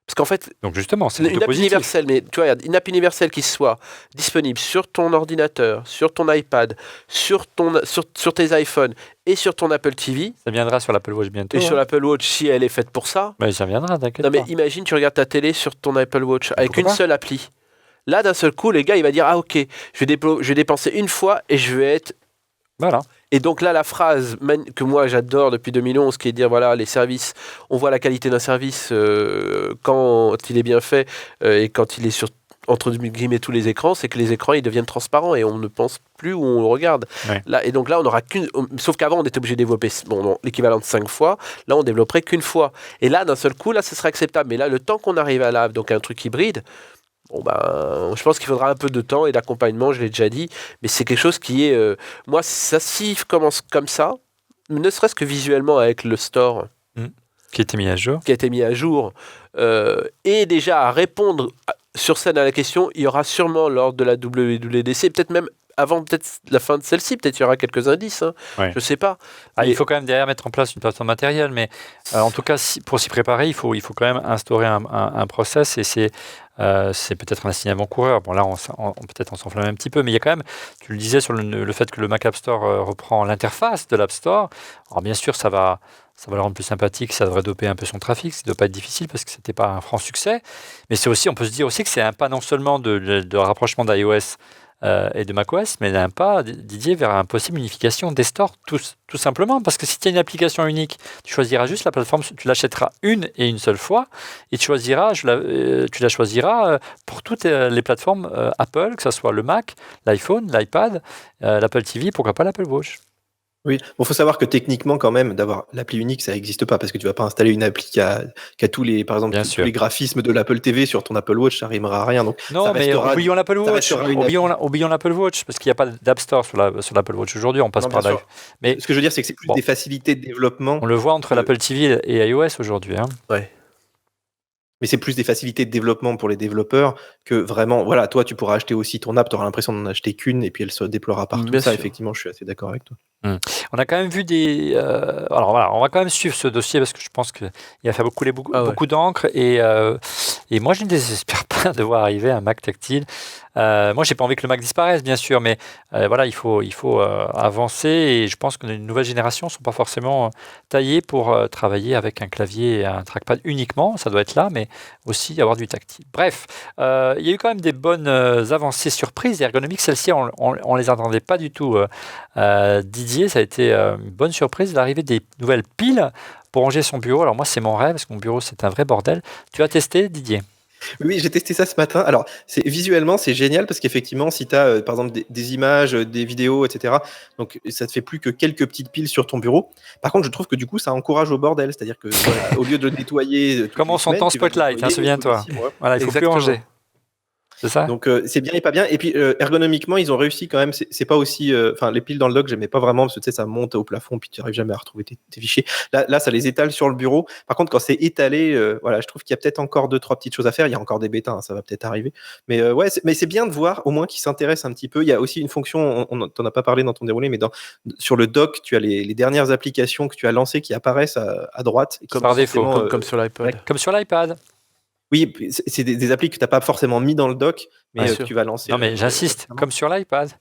parce qu'en fait, donc justement, c'est une app universelle, mais tu vois, une app universelle qui soit disponible sur ton ordinateur, sur ton iPad, sur tes iPhones et sur ton Apple TV. Ça viendra sur l'Apple Watch bientôt. Et sur l'Apple Watch, si elle est faite pour ça. Mais ça viendra, t'inquiète pas. Non, mais imagine, tu regardes ta télé sur ton Apple Watch avec une seule appli. Là, d'un seul coup, les gars, il va dire, ah ok, je vais dépenser une fois et je vais être... Voilà. Et donc là, la phrase que moi j'adore depuis 2011, qui est de dire voilà, les services, on voit la qualité d'un service quand il est bien fait et quand il est sur entre guillemets tous les écrans, c'est que les écrans ils deviennent transparents et on ne pense plus où on le regarde. Ouais. Là, et donc là, on n'aura qu'une. Sauf qu'avant, on était obligé de développer l'équivalent de 5 fois. Là, on développerait qu'une fois. Et là, d'un seul coup, là, ce serait acceptable. Mais là, le temps qu'on arrive à là, donc un truc hybride. Je pense qu'il faudra un peu de temps et d'accompagnement, je l'ai déjà dit, mais c'est quelque chose qui est... moi, ça, s'il commence comme ça, ne serait-ce que visuellement avec le store... Qui a été mis à jour. Et déjà à répondre sur scène à la question, il y aura sûrement lors de la WWDC, peut-être même avant la fin de celle-ci, peut-être il y aura quelques indices, je sais pas. Il faut quand même derrière mettre en place une plateforme matérielle, mais en tout cas, pour s'y préparer, il faut quand même instaurer un process, et c'est peut-être un signe avant-coureur. Bon, là, peut-être on s'enflamme un petit peu, mais il y a quand même, tu le disais sur le fait que le Mac App Store reprend l'interface de l'App Store. Alors bien sûr, ça va le rendre plus sympathique, ça devrait doper un peu son trafic, ça ne doit pas être difficile parce que ce n'était pas un franc succès. Mais on peut se dire aussi que c'est un pas non seulement de rapprochement d'iOS et de macOS, mais un pas, Didier, vers une possible unification des stores, tout simplement. Parce que si tu as une application unique, tu choisiras juste la plateforme, tu l'achèteras une seule fois, et tu la choisiras pour toutes les plateformes Apple, que ce soit le Mac, l'iPhone, l'iPad, l'Apple TV, pourquoi pas l'Apple Watch. Oui, bon, faut savoir que techniquement, quand même, d'avoir l'appli unique, ça n'existe pas parce que tu vas pas installer une appli qui a tous les, par exemple, Bien tous sûr. les graphismes de l'Apple TV sur ton Apple Watch, ça rimera à rien. Donc, Non, ça mais restera, oublions l'Apple ça Watch. restera une appli. Oublions l'Apple Watch parce qu'il n'y a pas d'App Store sur l'Apple Watch aujourd'hui. On passe Non, par bien live. sûr. Mais Ce que je veux dire, c'est que c'est plus bon, des facilités de développement. on le voit entre l'Apple TV et iOS aujourd'hui. Hein. Ouais. Mais c'est plus des facilités de développement pour les développeurs que vraiment, voilà, toi, tu pourras acheter aussi ton app, tu auras l'impression d'en acheter qu'une et puis elle se déploiera partout. Bien Ça, sûr. effectivement, je suis assez d'accord avec toi. On a quand même vu des. Alors voilà, on va quand même suivre ce dossier parce que je pense qu'il va faire beaucoup d'encre et moi je ne désespère pas de voir arriver un Mac tactile. Moi j'ai pas envie que le Mac disparaisse bien sûr, mais voilà, il faut avancer et je pense que les nouvelles générations ne sont pas forcément taillées pour travailler avec un clavier et un trackpad uniquement, ça doit être là, mais aussi avoir du tactile. Bref, il y a eu quand même des bonnes avancées surprises ergonomiques. Celles-ci, on les entendait pas du tout. Didier, ça a été une bonne surprise l'arrivée des nouvelles piles pour ranger son bureau. Alors moi, c'est mon rêve parce que mon bureau, c'est un vrai bordel. Tu as testé, Didier? Oui, j'ai testé ça ce matin. Alors, visuellement, c'est génial parce qu'effectivement, si tu as, par exemple, des images, des vidéos, etc., donc ça te fait plus que quelques petites piles sur ton bureau. Par contre, je trouve que du coup, ça encourage au bordel. C'est-à-dire que voilà, au lieu de le nettoyer. Comment son temps Spotlight, souviens-toi. Voilà, il faut plus ranger. C'est ça. Donc c'est bien et pas bien. Et puis ergonomiquement, ils ont réussi quand même. C'est pas aussi. Enfin, les piles dans le dock, j'aimais pas vraiment parce que tu sais, ça monte au plafond puis tu n'arrives jamais à retrouver tes fichiers. Là, ça les étale sur le bureau. Par contre, quand c'est étalé, voilà, je trouve qu'il y a peut-être encore 2-3 petites choses à faire. Il y a encore des bêtas, hein, ça va peut-être arriver. Mais ouais, mais c'est bien de voir au moins qu'ils s'intéressent un petit peu. Il y a aussi une fonction, on t'en a pas parlé dans ton déroulé, mais sur le dock, tu as les dernières applications que tu as lancées qui apparaissent à droite. Par défaut, comme sur l'iPod. Comme sur l'iPad. Oui, c'est des applis que tu n'as pas forcément mis dans le dock, mais que tu vas lancer. Non, mais j'insiste, comme sur l'iPad.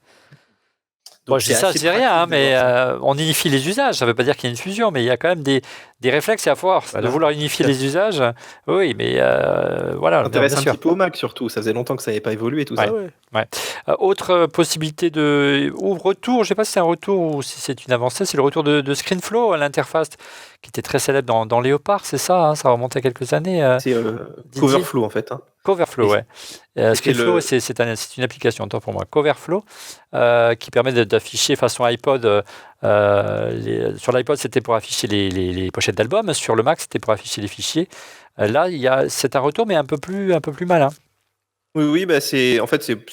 Bon, je dis ça, je dis rien, mais on unifie les usages. Ça ne veut pas dire qu'il y a une fusion, mais il y a quand même des réflexes et à force de vouloir unifier les usages. Oui, mais voilà. Ça intéresse un petit peu au Mac surtout. Ça faisait longtemps que ça n'avait pas évolué tout ça. Ouais. Autre possibilité ou retour, je ne sais pas si c'est un retour ou si c'est une avancée, c'est le retour de ScreenFlow à l'interface qui était très célèbre dans Léopard, c'est ça, hein, ça remonte à quelques années. C'est Coverflow en fait. Hein. Coverflow, ouais. ScreenFlow, c'est une application, tant pour moi. Coverflow, qui permet d'afficher façon iPod. Sur l'iPod, c'était pour afficher les pochettes d'albums. Sur le Mac, c'était pour afficher les fichiers. Là, c'est un retour, mais un peu plus malin. Oui, bah c'est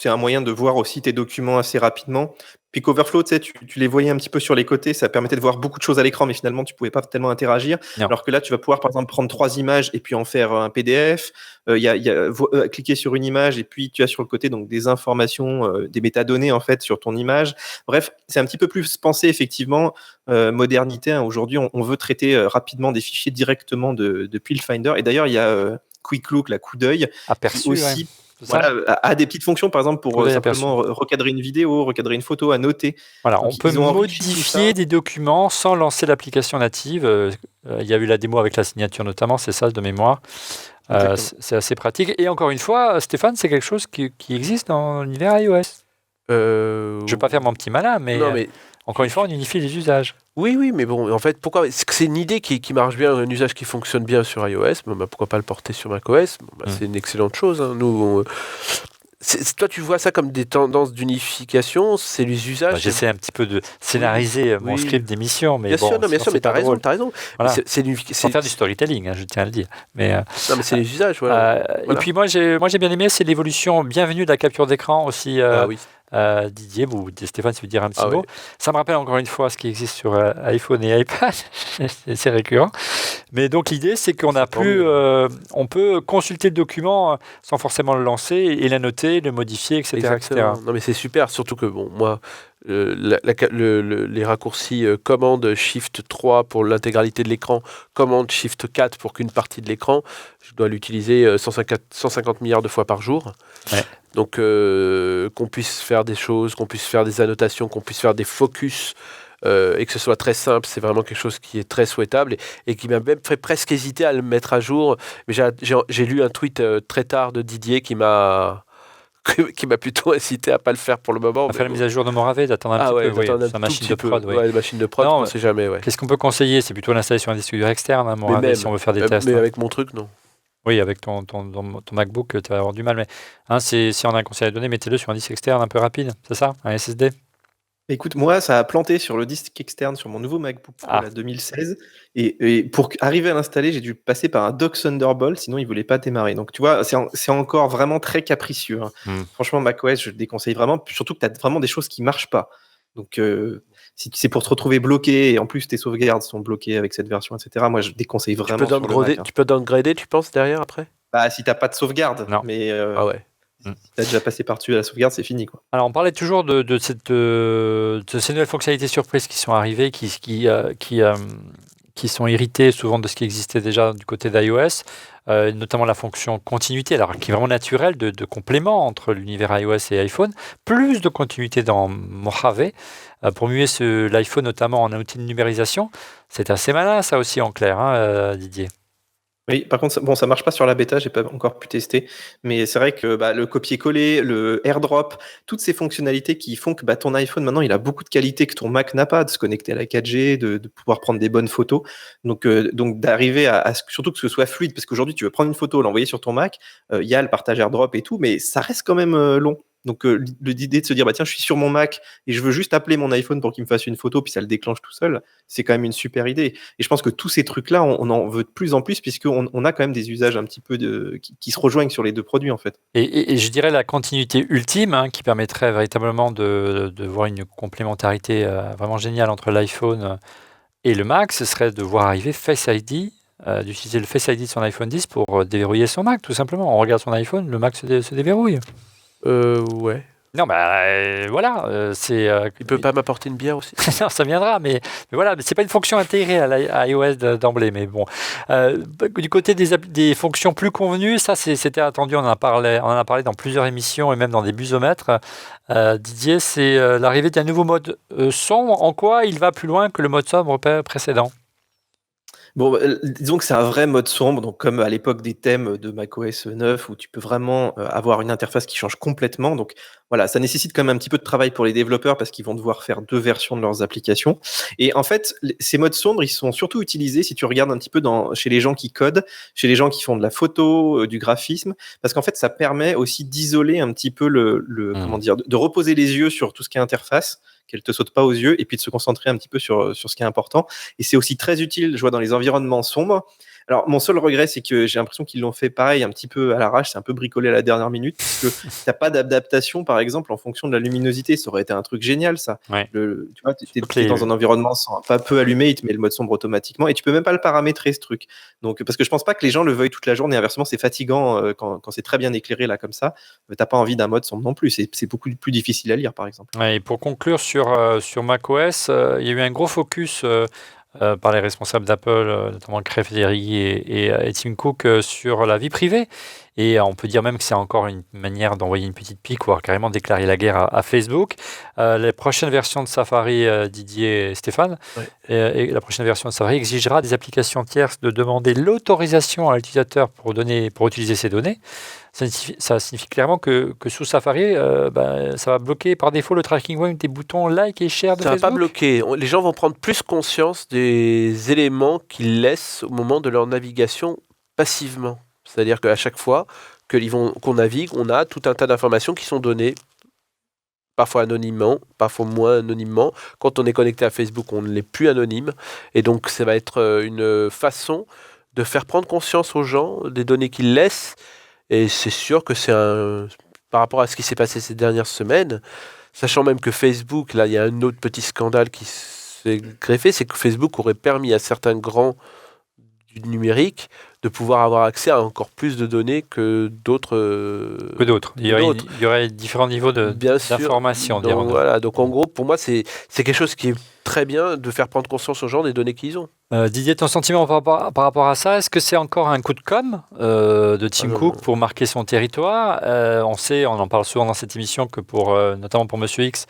un moyen de voir aussi tes documents assez rapidement. Puis Coverflow, tu sais, tu les voyais un petit peu sur les côtés, ça permettait de voir beaucoup de choses à l'écran, mais finalement, tu pouvais pas tellement interagir. Non. Alors que là, tu vas pouvoir, par exemple, prendre 3 images et puis en faire un PDF. Cliquer sur une image et puis tu as sur le côté donc des informations, des métadonnées en fait sur ton image. Bref, c'est un petit peu plus pensé effectivement modernité. Hein. Aujourd'hui, on veut traiter rapidement des fichiers directement depuis le Finder. Et d'ailleurs, il y a Quick Look, la coup d'œil, aperçu aussi. Ouais. Voilà, a des petites fonctions, par exemple, pour simplement recadrer une vidéo, recadrer une photo, à noter. Voilà, donc, on peut modifier des documents sans lancer l'application native. Il y a eu la démo avec la signature notamment, c'est ça de mémoire. C'est assez pratique. Et encore une fois, Stéphane, c'est quelque chose qui existe dans l'univers iOS. Je ne vais pas faire mon petit malin, mais encore une fois, on unifie les usages. Oui, mais bon, en fait, pourquoi c'est une idée qui marche bien, un usage qui fonctionne bien sur iOS. Pourquoi pas le porter sur macOS? C'est une excellente chose. Hein. Nous, toi, tu vois ça comme des tendances d'unification, c'est les usages. J'essaie un petit peu de scénariser mon script d'émission, mais bien sûr, mais t'as raison. Voilà. Sans faire du storytelling, je tiens à le dire. Mais non, mais c'est les usages. Voilà. Et puis moi, j'ai bien aimé, c'est l'évolution bienvenue de la capture d'écran aussi. Didier ou Stéphane, si vous dire un petit mot. Ça me rappelle encore une fois ce qui existe sur iPhone et iPad, c'est récurrent. Mais donc l'idée, c'est qu'on on peut consulter le document sans forcément le lancer et l'annoter, le modifier, etc. Non, mais c'est super, surtout que moi, les raccourcis commande Shift 3 pour l'intégralité de l'écran, commande Shift 4 pour qu'une partie de l'écran, je dois l'utiliser 150 milliards de fois par jour. Ouais. Donc qu'on puisse faire des choses, qu'on puisse faire des annotations, qu'on puisse faire des focus et que ce soit très simple, c'est vraiment quelque chose qui est très souhaitable et qui m'a même fait presque hésiter à le mettre à jour. Mais j'ai lu un tweet très tard de Didier qui m'a plutôt incité à pas le faire pour le moment. À faire la mise à jour de Morave, d'attendre un petit peu. Sa machine de prod. La machine de prod, on ne sait jamais. Ouais. Qu'est-ce qu'on peut conseiller? C'est plutôt l'installer sur un disque dur externe, Morave, si on veut faire des tests. Mais avec mon truc, non. Oui, avec ton MacBook, tu vas avoir du mal. Mais si on a un conseil à donner, mettez-le sur un disque externe un peu rapide, c'est ça? Un SSD? Écoute, moi, ça a planté sur le disque externe sur mon nouveau MacBook Pro Ah. la 2016. Et pour arriver à l'installer, j'ai dû passer par un dock Thunderbolt, sinon il ne voulait pas démarrer. Donc, tu vois, c'est encore vraiment très capricieux. Franchement, macOS, je le déconseille vraiment. Surtout que tu as vraiment des choses qui ne marchent pas. Donc, si c'est pour te retrouver bloqué, et en plus tes sauvegardes sont bloquées avec cette version, etc., moi, je déconseille vraiment sur le Mac. Tu peux downgrader, tu penses, derrière, après? Bah, si tu n'as pas de sauvegarde. Non. Mais Ah ouais. si tu as déjà passé par-dessus la sauvegarde, c'est fini, quoi. Alors, on parlait toujours de ces nouvelles fonctionnalités surprises qui sont arrivées, qui sont héritées souvent de ce qui existait déjà du côté d'iOS, notamment la fonction continuité, alors qui est vraiment naturelle de complément entre l'univers iOS et iPhone, plus de continuité dans Mojave, pour muer l'iPhone notamment en un outil de numérisation. C'est assez malin, ça aussi, en clair, hein, Didier. Oui, par contre, ça marche pas sur la bêta, j'ai pas encore pu tester, mais c'est vrai que le copier-coller, le AirDrop, toutes ces fonctionnalités qui font que ton iPhone maintenant il a beaucoup de qualité que ton Mac n'a pas, de se connecter à la 4G, de pouvoir prendre des bonnes photos, donc d'arriver à surtout que ce soit fluide, parce qu'aujourd'hui tu veux prendre une photo, l'envoyer sur ton Mac, il y a le partage AirDrop et tout, mais ça reste quand même long. Donc l'idée de se dire tiens, je suis sur mon Mac et je veux juste appeler mon iPhone pour qu'il me fasse une photo puis ça le déclenche tout seul, c'est quand même une super idée. Et je pense que tous ces trucs là on en veut de plus en plus puisqu'on a quand même des usages un petit peu qui se rejoignent sur les deux produits en fait. Et je dirais la continuité ultime, qui permettrait véritablement de voir une complémentarité vraiment géniale entre l'iPhone et le Mac, ce serait de voir arriver Face ID, d'utiliser le Face ID de son iPhone 10 pour déverrouiller son Mac, tout simplement. On regarde son iPhone, le Mac se déverrouille. Ouais. Non, voilà, Il peut pas m'apporter une bière aussi? Non, ça viendra, mais voilà, c'est pas une fonction intégrée à iOS d'emblée, mais bon. Du côté des fonctions plus convenues, ça c'était attendu, on en a parlé dans plusieurs émissions et même dans des busomètres. Didier, c'est l'arrivée d'un nouveau mode sombre. En quoi il va plus loin que le mode sombre précédent? Bon, disons que c'est un vrai mode sombre, donc comme à l'époque des thèmes de macOS 9 où tu peux vraiment avoir une interface qui change complètement. Donc voilà, ça nécessite quand même un petit peu de travail pour les développeurs parce qu'ils vont devoir faire 2 versions de leurs applications. Et en fait, ces modes sombres, ils sont surtout utilisés si tu regardes un petit peu chez les gens qui codent, chez les gens qui font de la photo, du graphisme, parce qu'en fait, ça permet aussi d'isoler un petit peu comment dire, de reposer les yeux sur tout ce qui est interface, qu'elle te saute pas aux yeux, et puis de se concentrer un petit peu sur ce qui est important. Et c'est aussi très utile, je vois, dans les environnements sombres. Alors, mon seul regret, c'est que j'ai l'impression qu'ils l'ont fait pareil, un petit peu à l'arrache, c'est un peu bricolé à la dernière minute, parce que t'as pas d'adaptation, par exemple, en fonction de la luminosité. Ça aurait été un truc génial, ça. Ouais. Tu vois, t'es dans un environnement pas peu allumé, il te met le mode sombre automatiquement, et tu peux même pas le paramétrer, ce truc. Donc, parce que je pense pas que les gens le veuillent toute la journée. Inversement, c'est fatigant quand c'est très bien éclairé, là, comme ça. T'as pas envie d'un mode sombre non plus. C'est beaucoup plus difficile à lire, par exemple. Ouais, et pour conclure sur macOS, il y a eu un gros focus par les responsables d'Apple, notamment Craig Federighi et Tim Cook, sur la vie privée. Et on peut dire même que c'est encore une manière d'envoyer une petite pique, voire carrément déclarer la guerre à Facebook. La prochaine version de Safari, Didier et Stéphane, et la prochaine version de Safari exigera des applications tierces de demander l'autorisation à l'utilisateur pour utiliser ces données. Ça signifie clairement que sous Safari, ça va bloquer par défaut le tracking web des boutons like et share de Facebook. Ça va pas bloquer. Les gens vont prendre plus conscience des éléments qu'ils laissent au moment de leur navigation passivement. C'est-à-dire qu'à chaque fois qu'on navigue, on a tout un tas d'informations qui sont données, parfois anonymement, parfois moins anonymement. Quand on est connecté à Facebook, on ne l'est plus anonyme. Et donc, ça va être une façon de faire prendre conscience aux gens des données qu'ils laissent. Et c'est sûr que par rapport à ce qui s'est passé ces dernières semaines, sachant même que Facebook, là, il y a un autre petit scandale qui s'est greffé, c'est que Facebook aurait permis à certains grands du numérique de pouvoir avoir accès à encore plus de données que d'autres. Il y aurait différents niveaux d'information. Donc, voilà. Donc en gros, pour moi, c'est quelque chose qui est très bien de faire prendre conscience aux gens des données qu'ils ont. Didier, ton sentiment par rapport à ça, est-ce que c'est encore un coup de com' de Tim Cook pour marquer son territoire? On en parle souvent dans cette émission que notamment pour Monsieur X,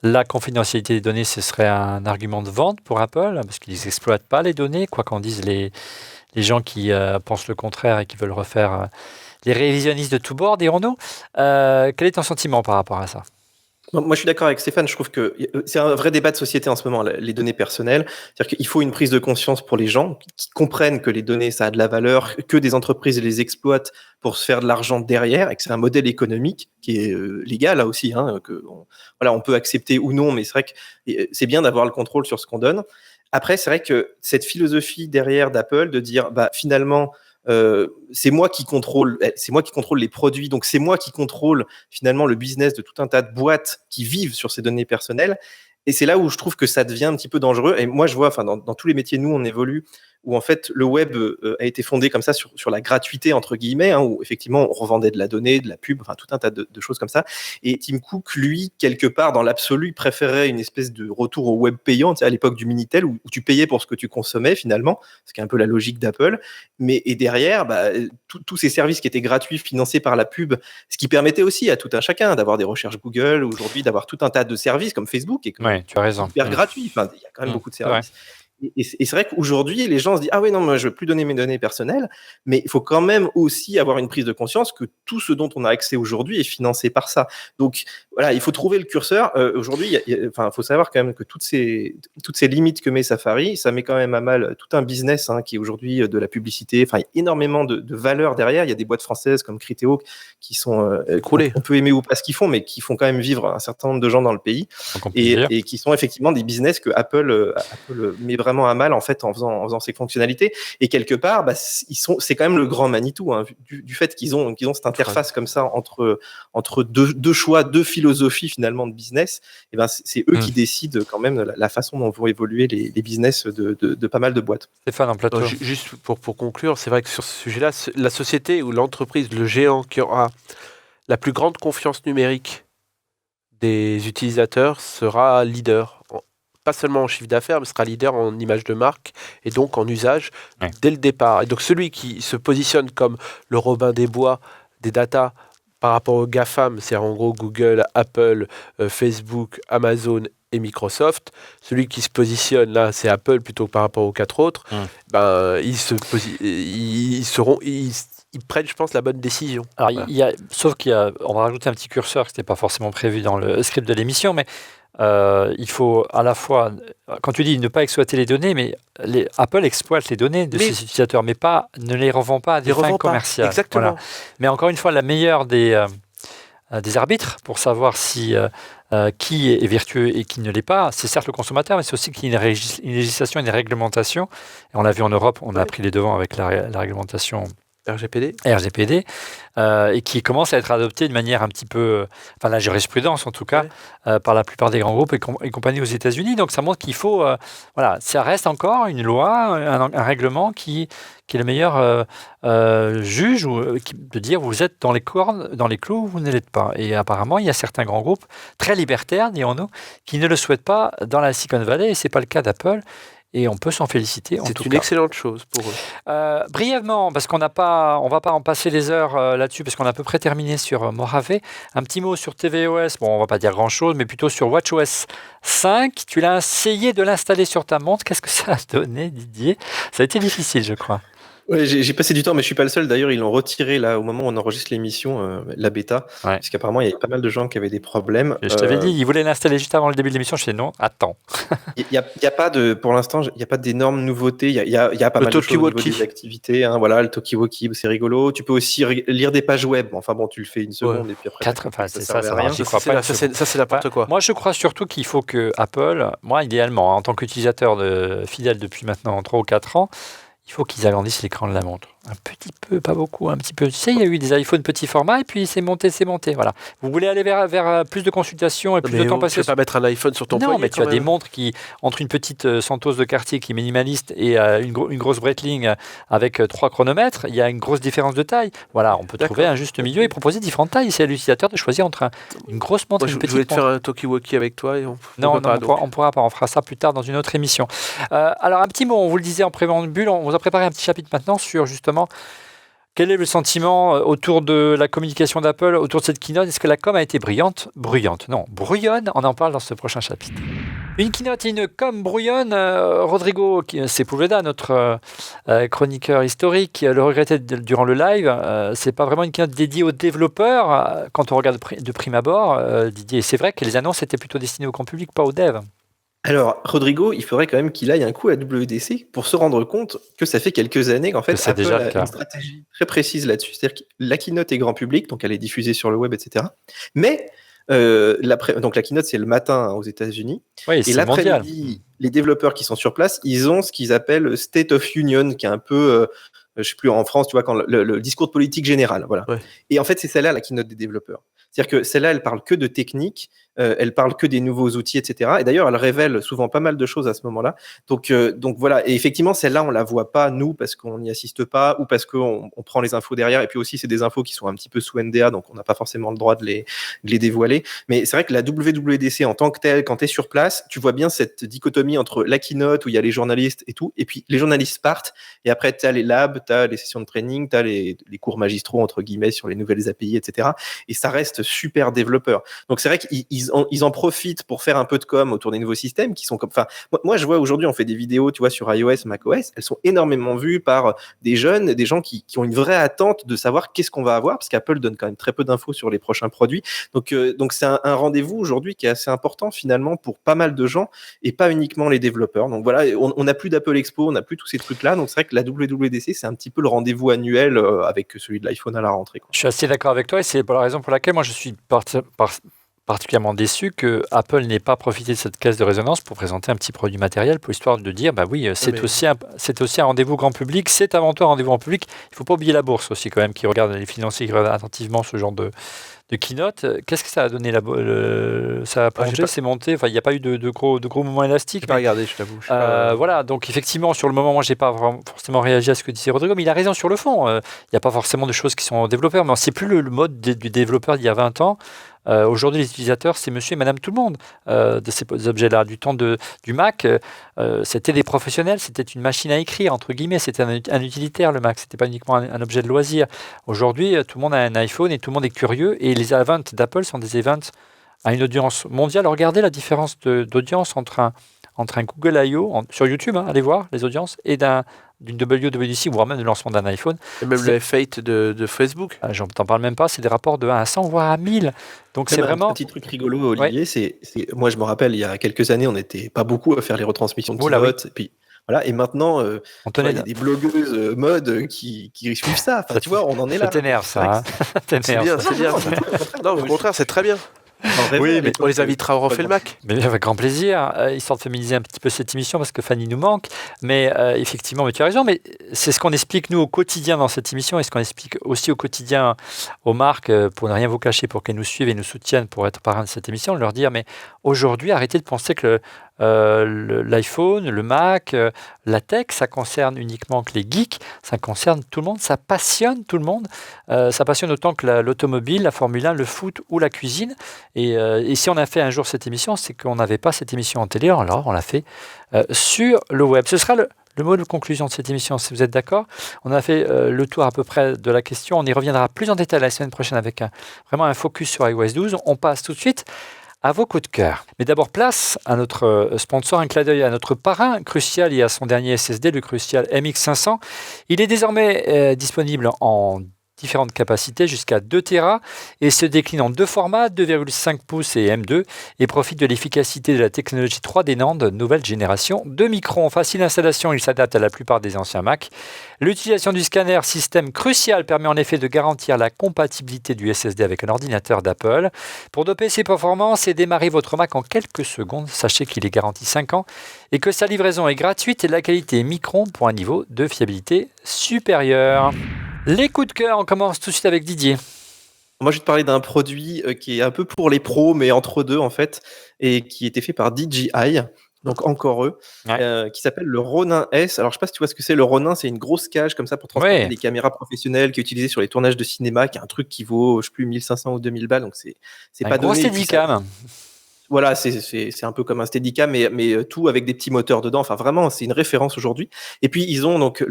la confidentialité des données, ce serait un argument de vente pour Apple, parce qu'ils n'exploitent pas les données, quoi qu'en disent les gens qui pensent le contraire et qui veulent refaire les révisionnistes de tous bords, dirons-nous. Quel est ton sentiment par rapport à ça? Moi, je suis d'accord avec Stéphane. Je trouve que c'est un vrai débat de société en ce moment, les données personnelles. C'est-à-dire qu'il faut une prise de conscience pour les gens qui comprennent que les données, ça a de la valeur, que des entreprises les exploitent pour se faire de l'argent derrière, et que c'est un modèle économique qui est légal là aussi. On peut accepter ou non, mais c'est vrai que c'est bien d'avoir le contrôle sur ce qu'on donne. Après, c'est vrai que cette philosophie derrière d'Apple de dire, finalement, c'est moi qui contrôle les produits, donc c'est moi qui contrôle finalement le business de tout un tas de boîtes qui vivent sur ces données personnelles. Et c'est là où je trouve que ça devient un petit peu dangereux. Et moi, je vois, dans tous les métiers, nous, on évolue, où en fait, le web a été fondé comme ça sur la gratuité, entre guillemets, où effectivement, on revendait de la donnée, de la pub, tout un tas de choses comme ça. Et Tim Cook, lui, quelque part, dans l'absolu, préférait une espèce de retour au web payant, à l'époque du Minitel, où tu payais pour ce que tu consommais, finalement, ce qui est un peu la logique d'Apple. Et derrière, tous ces services qui étaient gratuits, financés par la pub, ce qui permettait aussi à tout un chacun d'avoir des recherches Google, aujourd'hui, d'avoir tout un tas de services comme Facebook, et tu as raison. Hyper gratuit. Il y a quand même beaucoup de services. Et c'est vrai qu'aujourd'hui, les gens se disent « Ah oui, non, moi, je ne veux plus donner mes données personnelles », mais il faut quand même aussi avoir une prise de conscience que tout ce dont on a accès aujourd'hui est financé par ça. Donc, voilà, il faut trouver le curseur. Aujourd'hui, il faut savoir quand même que toutes ces limites que met Safari, ça met quand même à mal tout un business qui est aujourd'hui de la publicité. Enfin, il y a énormément de valeur derrière. Il y a des boîtes françaises comme Criteo qui sont écroulées. On peut aimer ou pas ce qu'ils font, mais qui font quand même vivre un certain nombre de gens dans le pays et qui sont effectivement des business que Apple met vraiment à mal en fait en faisant ces fonctionnalités. Et quelque part, c'est quand même le grand Manitou du fait qu'ils ont cette interface comme ça entre deux choix, deux philosophies finalement de business. Et c'est eux qui décident quand même la façon dont vont évoluer les business de pas mal de boîtes. Stéphane, en plateau. Juste pour conclure, c'est vrai que sur ce sujet-là, la société ou l'entreprise, le géant qui aura la plus grande confiance numérique des utilisateurs sera leader. Pas seulement en chiffre d'affaires, mais sera leader en image de marque et donc en usage dès le départ. Et donc celui qui se positionne comme le Robin des Bois des data par rapport aux GAFAM, c'est en gros Google, Apple, Facebook, Amazon et Microsoft, celui qui se positionne là, c'est Apple plutôt que par rapport aux 4 autres, ils prennent, je pense, la bonne décision. Alors, sauf on va rajouter un petit curseur, qui n'était pas forcément prévu dans le script de l'émission, mais il faut à la fois, quand tu dis ne pas exploiter les données, mais Apple exploite les données de ses utilisateurs, mais ne les revend pas à des fins commerciales. Exactement. Voilà. Mais encore une fois, la meilleure des arbitres pour savoir si qui est vertueux et qui ne l'est pas, c'est certes le consommateur, mais c'est aussi qu'il y a une législation et une réglementation. Et on l'a vu en Europe, on a pris les devants avec la réglementation RGPD, et qui commence à être adopté de manière un petit peu, la jurisprudence en tout cas, par la plupart des grands groupes et compagnies aux États-Unis. Donc ça montre qu'il faut, ça reste encore une loi, un règlement qui est le meilleur juge de dire vous êtes dans les clous ou vous ne l'êtes pas. Et apparemment, il y a certains grands groupes très libertaires, dirons-nous, qui ne le souhaitent pas dans la Silicon Valley, et c'est pas le cas d'Apple. Et on peut s'en féliciter. C'est une excellente chose pour eux. Brièvement, parce qu'on va pas en passer des heures là-dessus, parce qu'on a à peu près terminé sur Mojave. Un petit mot sur tvOS. Bon, on va pas dire grand-chose, mais plutôt sur WatchOS 5. Tu l'as essayé de l'installer sur ta montre. Qu'est-ce que ça a donné, Didier ? Ça a été difficile, je crois. Ouais, j'ai passé du temps, mais je suis pas le seul. D'ailleurs, ils l'ont retiré là au moment où on enregistre l'émission, la bêta, parce qu'apparemment il y avait pas mal de gens qui avaient des problèmes. Je t'avais dit, ils voulaient l'installer juste avant le début de l'émission. Je dis non, attends. Il y a pas pour l'instant, il y a pas d'énormes nouveautés. Il y a pas mal de choses au niveau des activités. Le Talkie-Walkie, c'est rigolo. Tu peux aussi lire des pages web. Enfin bon, tu le fais une seconde et puis après. C'est ça. Ça c'est n'importe quoi. Moi, je crois surtout qu'il faut que Apple, moi idéalement, en tant qu'utilisateur fidèle depuis maintenant 3 ou 4 ans. Il faut qu'ils agrandissent l'écran de la montre. Un petit peu, pas beaucoup, un petit peu. Tu sais, il y a eu des iPhones petit format et puis c'est monté. Voilà. Vous voulez aller vers plus de consultations et plus de temps passé. Tu ne peux pas mettre un iPhone sur ton poignet. Non, mais tu as des montres qui, entre une petite Santos de quartier qui est minimaliste et une grosse Breitling avec 3 chronomètres, il y a une grosse différence de taille. Voilà, on peut trouver un juste milieu et proposer différentes tailles. C'est à l'utilisateur de choisir entre une grosse montre et une petite montre. Je voulais te faire un Talkie-Walkie avec toi. On pourra pas. On fera ça plus tard dans une autre émission. Alors, un petit mot, on vous le disait en préambule, on vous a préparé un petit chapitre maintenant sur justement quel est le sentiment autour de la communication d'Apple, autour de cette keynote. Est-ce que la com a été bruyante ? Non, brouillonne. On en parle dans ce prochain chapitre. Une keynote et une com brouillonne. Rodrigo Sepúlveda, notre chroniqueur historique, le regrettait durant le live. C'est pas vraiment une keynote dédiée aux développeurs. Quand on regarde de prime abord, Didier, c'est vrai que les annonces étaient plutôt destinées au grand public, pas aux devs. Alors, Rodrigo, il faudrait quand même qu'il aille un coup à WWDC pour se rendre compte que ça fait quelques années qu'en fait, Apple déjà le a cas. une stratégie très précise là-dessus. C'est-à-dire que la keynote est grand public, donc elle est diffusée sur le web, etc. Mais donc la keynote, c'est le matin aux États-Unis. Oui, Et c'est mondial. l'après-midi, les développeurs qui sont sur place, ils ont ce qu'ils appellent State of Union, qui est un peu, je sais plus, en France, tu vois, quand le discours de politique générale. Voilà. Ouais. Et en fait, c'est celle-là la keynote des développeurs. C'est-à-dire que celle-là, elle parle que de technique, elle parle que des nouveaux outils, etc. Et d'ailleurs, elle révèle souvent pas mal de choses à ce moment-là. Donc voilà. Et effectivement, celle-là, on la voit pas, nous, parce qu'on n'y assiste pas ou parce qu'on prend les infos derrière. Et puis aussi, c'est des infos qui sont un petit peu sous NDA, donc on n'a pas forcément le droit de les dévoiler. Mais c'est vrai que la WWDC en tant que telle, quand tu es sur place, tu vois bien cette dichotomie entre la keynote où il y a les journalistes et tout, et puis les journalistes partent, et après tu as les labs, tu as les sessions de training, tu as les cours magistraux, entre guillemets, sur les nouvelles API, etc. Et ça reste super développeur. Donc c'est vrai qu'ils en profitent pour faire un peu de com autour des nouveaux systèmes qui sont comme. Enfin, moi je vois aujourd'hui, on fait des vidéos, tu vois, sur iOS, macOS, elles sont énormément vues par des jeunes, des gens qui ont une vraie attente de savoir qu'est-ce qu'on va avoir, parce qu'Apple donne quand même très peu d'infos sur les prochains produits. Donc c'est un rendez-vous aujourd'hui qui est assez important finalement pour pas mal de gens et pas uniquement les développeurs. Donc voilà, on n'a plus d'Apple Expo, on n'a plus tous ces trucs-là. Donc c'est vrai que la WWDC, c'est un petit peu le rendez-vous annuel avec celui de l'iPhone à la rentrée, quoi. Je suis assez d'accord avec toi et c'est la raison pour laquelle moi je suis particulièrement déçu que Apple n'ait pas profité de cette caisse de résonance pour présenter un petit produit matériel pour histoire de dire bah oui, c'est aussi un rendez-vous grand public, c'est avant tout un rendez-vous grand public. Il ne faut pas oublier la bourse aussi quand même qui regarde les financiers, qui regarde attentivement ce genre de keynote. Qu'est-ce que ça a donné ça a plongé, c'est monté. Enfin, il n'y a pas eu de gros moments élastiques. Je n'ai pas regardé, je t'avoue. Voilà, donc effectivement, sur le moment, moi, je n'ai pas forcément réagi à ce que disait Rodrigo, mais il a raison sur le fond. Il n'y a pas forcément de choses qui sont développeurs, mais c'est plus le mode du développeur d'il y a 20 ans. Aujourd'hui, les utilisateurs, c'est monsieur et madame tout le monde de ces objets-là. Du temps du Mac, c'était des professionnels, c'était une machine à écrire, entre guillemets, c'était un utilitaire, le Mac, c'était pas uniquement un objet de loisir. Aujourd'hui, tout le monde a un iPhone et tout le monde est curieux, et les events d'Apple sont des events à une audience mondiale. Regardez la différence d'audience entre un Google I.O. sur YouTube, allez voir les audiences, et d'une WWDC, voire même de lancement d'un iPhone. Et même le F8 de Facebook. J'en t'en parle même pas, c'est des rapports de 1 à 100, voire à 1000. Donc c'est vraiment... Un petit truc rigolo, Olivier, moi je me rappelle, il y a quelques années, on n'était pas beaucoup à faire les retransmissions de keynote, et puis... Voilà, et maintenant, il y a des blogueuses mode qui suivent ça. Enfin, tu vois, on en est là. Ça t'énerve, ça. C'est bien. Non, au contraire, c'est très bien. Oui, mais on les invitera au Refait le Mac. Mais avec grand plaisir, histoire de féminiser un petit peu cette émission parce que Fanny nous manque. Mais effectivement, mais tu as raison, mais c'est ce qu'on explique nous au quotidien dans cette émission et ce qu'on explique aussi au quotidien aux marques pour ne rien vous cacher, pour qu'elles nous suivent et nous soutiennent pour être parrain de cette émission, leur dire mais aujourd'hui, arrêtez de penser que l'iPhone, le Mac, la tech, ça concerne uniquement que les geeks, ça concerne tout le monde, ça passionne tout le monde, ça passionne autant que l'automobile, la Formule 1, le foot ou la cuisine. Et si on a fait un jour cette émission, c'est qu'on n'avait pas cette émission en télé, alors on l'a fait sur le web. Ce sera le mot de conclusion de cette émission, si vous êtes d'accord. On a fait le tour à peu près de la question, on y reviendra plus en détail la semaine prochaine avec vraiment un focus sur iOS 12. On passe tout de suite à vos coups de cœur. Mais d'abord, place à notre sponsor, un clin d'œil à notre parrain Crucial et à son dernier SSD, le Crucial MX500. Il est désormais disponible en différentes capacités jusqu'à 2 Tera et se décline en deux formats, 2,5 pouces et M2 et profite de l'efficacité de la technologie 3D NAND nouvelle génération. 2 microns, facile d'installation, il s'adapte à la plupart des anciens Mac. L'utilisation du scanner système Crucial permet en effet de garantir la compatibilité du SSD avec un ordinateur d'Apple. Pour doper ses performances et démarrer votre Mac en quelques secondes, sachez qu'il est garanti 5 ans et que sa livraison est gratuite et la qualité est micron pour un niveau de fiabilité supérieur. Les coups de cœur, on commence tout de suite avec Didier. Moi, je vais te parler d'un produit qui est un peu pour les pros, mais entre deux, en fait, et qui était fait par DJI, donc encore eux, qui s'appelle le Ronin S. Alors, je ne sais pas si tu vois ce que c'est. Le Ronin, c'est une grosse cage comme ça pour transporter des caméras professionnelles qui est utilisée sur les tournages de cinéma, qui est un truc qui vaut, je ne sais plus, 1500 ou 2000 balles, donc c'est pas donné. Un gros Steadicam. Voilà, c'est un peu comme un Steadicam, mais tout avec des petits moteurs dedans. Enfin, vraiment, c'est une référence aujourd'hui. Et puis, ils ont donc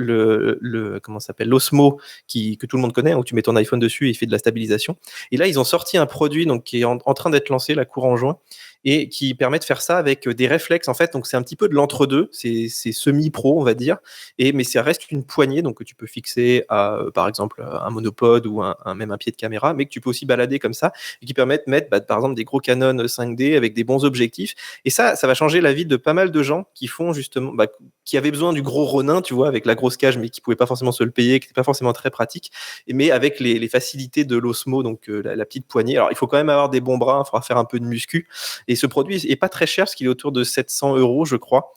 comment ça s'appelle, l'Osmo, que tout le monde connaît, où tu mets ton iPhone dessus et il fait de la stabilisation. Et là, ils ont sorti un produit donc, qui est en train d'être lancé, la courant juin, et qui permet de faire ça avec des réflexes en fait. Donc c'est un petit peu de l'entre-deux, c'est semi-pro on va dire, mais ça reste une poignée donc que tu peux fixer à par exemple un monopode ou même un pied de caméra, mais que tu peux aussi balader comme ça et qui permettent de mettre par exemple des gros Canon 5D avec des bons objectifs. Et ça va changer la vie de pas mal de gens qui font justement, qui avaient besoin du gros Ronin, tu vois, avec la grosse cage, mais qui pouvaient pas forcément se le payer, qui n'était pas forcément très pratique, mais avec les facilités de l'Osmo, donc la petite poignée. Alors il faut quand même avoir des bons bras, il faudra faire un peu de muscu. Et ce produit est pas très cher, parce qu'il est autour de 700 €, je crois.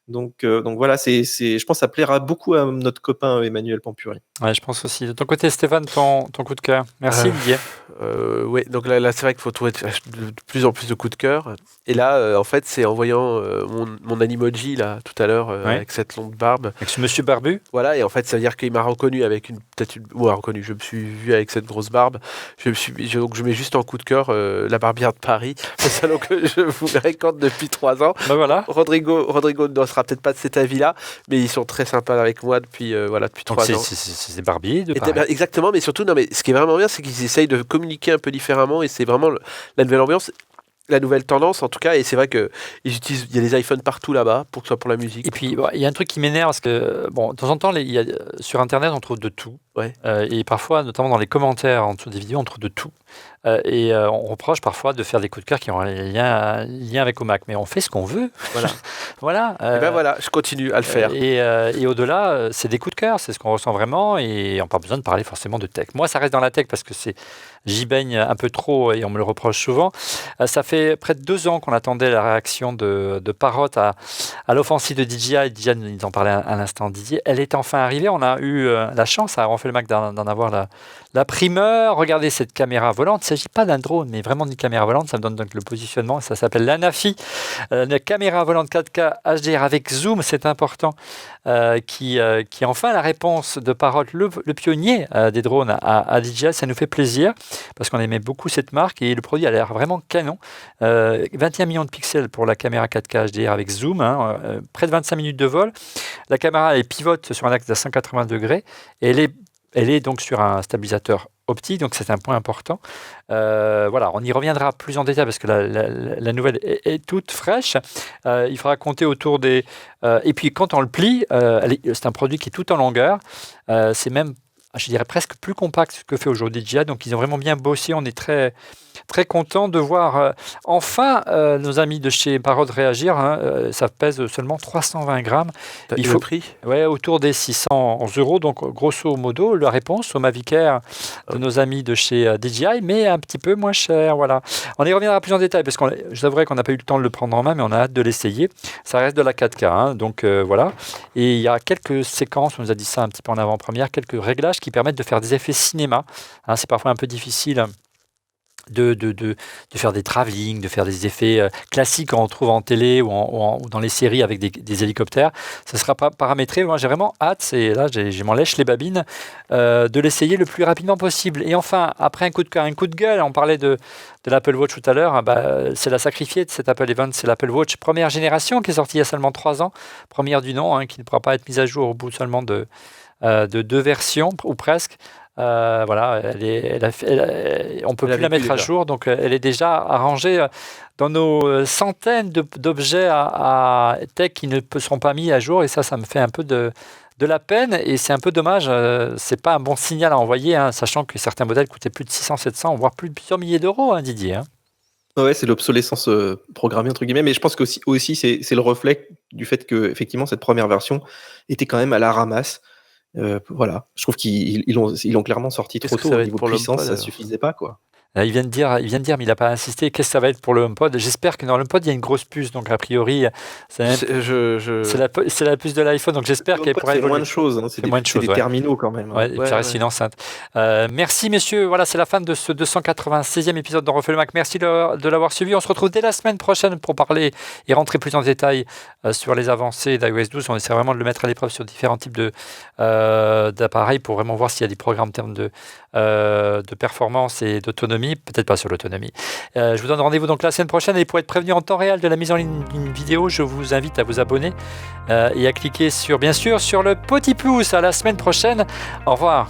Donc voilà, je pense que ça plaira beaucoup à notre copain Emmanuel Pampuri. Ouais, je pense aussi. De ton côté, Stéphane, ton coup de cœur. Merci, Didier. Oui, donc là c'est vrai qu'il faut trouver de plus en plus de coups de cœur. Et là, en fait, c'est en voyant mon Animoji là tout à l'heure avec cette longue barbe. Avec ce monsieur barbu. Voilà, et en fait, ça veut dire qu'il m'a reconnu avec reconnu. Je me suis vu avec cette grosse barbe. Donc je mets juste en coup de cœur la barbière de Paris. C'est ça donc je vous récorde depuis 3 ans. Voilà. Rodrigo ne sera peut-être pas de cet avis-là, mais ils sont très sympas avec moi depuis 3 ans. C'est des barbiers de Paris. Exactement, mais surtout, ce qui est vraiment bien, c'est qu'ils essayent de communiquer un peu différemment et c'est vraiment la nouvelle ambiance. La nouvelle tendance en tout cas, et c'est vrai qu'il y a des iPhones partout là-bas, pour que ce soit pour la musique. Et puis il y a un truc qui m'énerve, parce que de temps en temps, sur Internet on trouve de tout, et parfois, notamment dans les commentaires en dessous des vidéos, on trouve de tout. Et on reproche parfois de faire des coups de cœur qui ont un lien avec Mac, mais on fait ce qu'on veut. Voilà. Voilà, je continue à le faire. Et au-delà, c'est des coups de cœur, c'est ce qu'on ressent vraiment, et on n'a pas besoin de parler forcément de tech. Moi, ça reste dans la tech parce que j'y baigne un peu trop et on me le reproche souvent. Ça fait près de 2 ans qu'on attendait la réaction de Parrot à l'offensive de DJI. DJI, ils en parlaient à l'instant, Didier. Elle est enfin arrivée. On a eu la chance à On refait le Mac d'en avoir la primeur. Regardez cette caméra volante. Il ne s'agit pas d'un drone, mais vraiment d'une caméra volante. Ça me donne donc le positionnement. Ça s'appelle l'Anafi. Une caméra volante 4K HDR avec zoom, c'est important, qui est enfin la réponse de Parrot, le pionnier des drones à DJI. Ça nous fait plaisir parce qu'on aimait beaucoup cette marque et le produit a l'air vraiment canon. 21 millions de pixels pour la caméra 4K HDR avec zoom, près de 25 minutes de vol. La caméra elle pivote sur un axe de 180 degrés et elle est donc sur un stabilisateur optique, donc c'est un point important. On y reviendra plus en détail parce que la nouvelle est toute fraîche. Il faudra compter autour des... et puis quand on le plie, c'est un produit qui est tout en longueur. C'est même, je dirais, presque plus compact que fait aujourd'hui DJI. Donc ils ont vraiment bien bossé. On est très, très content de voir enfin nos amis de chez Parrot réagir. Ça pèse seulement 320 grammes. Il faut prix autour des 611 €. Donc grosso modo, la réponse au Mavic Air de nos amis de chez DJI, mais un petit peu moins cher. Voilà. On y reviendra plus en détail parce que je t'avouerai qu'on n'a pas eu le temps de le prendre en main, mais on a hâte de l'essayer. Ça reste de la 4K. Donc voilà. Et il y a quelques séquences, on nous a dit ça un petit peu en avant-première, quelques réglages qui permettent de faire des effets cinéma. C'est parfois un peu difficile de faire des travelling, de faire des effets classiques qu'on retrouve en télé ou dans les séries avec des hélicoptères. Ça sera pas paramétré. Moi, j'ai vraiment hâte, je m'en lèche les babines, de l'essayer le plus rapidement possible. Et enfin, après un coup de gueule, on parlait de l'Apple Watch tout à l'heure, c'est la sacrifiée de cet Apple Event, c'est l'Apple Watch première génération qui est sortie il y a seulement 3 ans, première du nom, qui ne pourra pas être mise à jour au bout seulement de 2 versions, ou presque. On ne peut plus la mettre à jour, donc elle est déjà arrangée dans nos centaines d'objets à tech qui ne seront pas mis à jour, et ça me fait un peu de la peine, et c'est un peu dommage. C'est pas un bon signal à envoyer, sachant que certains modèles coûtaient plus de 600, 700, voire plus de plusieurs milliers d'euros, Didier. Ouais, c'est l'obsolescence programmée entre guillemets, mais je pense que aussi c'est le reflet du fait que effectivement cette première version était quand même à la ramasse. Voilà, je trouve qu'ils l'ont clairement sorti trop tôt. Au niveau de puissance, ça suffisait pas, quoi. Il vient de dire, mais il n'a pas insisté. Qu'est-ce que ça va être pour le HomePod ? J'espère que dans le HomePod, il y a une grosse puce. Donc, a priori, c'est la puce de l'iPhone. Donc, j'espère qu'elle pourra évoluer. C'est moins de choses. C'est des terminaux quand même. Ça reste une enceinte. Merci, messieurs. Voilà, c'est la fin de ce 296e épisode d'On refait le Mac. Merci de l'avoir suivi. On se retrouve dès la semaine prochaine pour parler et rentrer plus en détail sur les avancées d'iOS 12. On essaie vraiment de le mettre à l'épreuve sur différents types d'appareils pour vraiment voir s'il y a des programmes en termes de performance et d'autonomie. Peut-être pas sur l'autonomie. Je vous donne rendez-vous donc la semaine prochaine, et pour être prévenu en temps réel de la mise en ligne d'une vidéo, je vous invite à vous abonner et à cliquer bien sûr sur le petit pouce. À la semaine prochaine. Au revoir.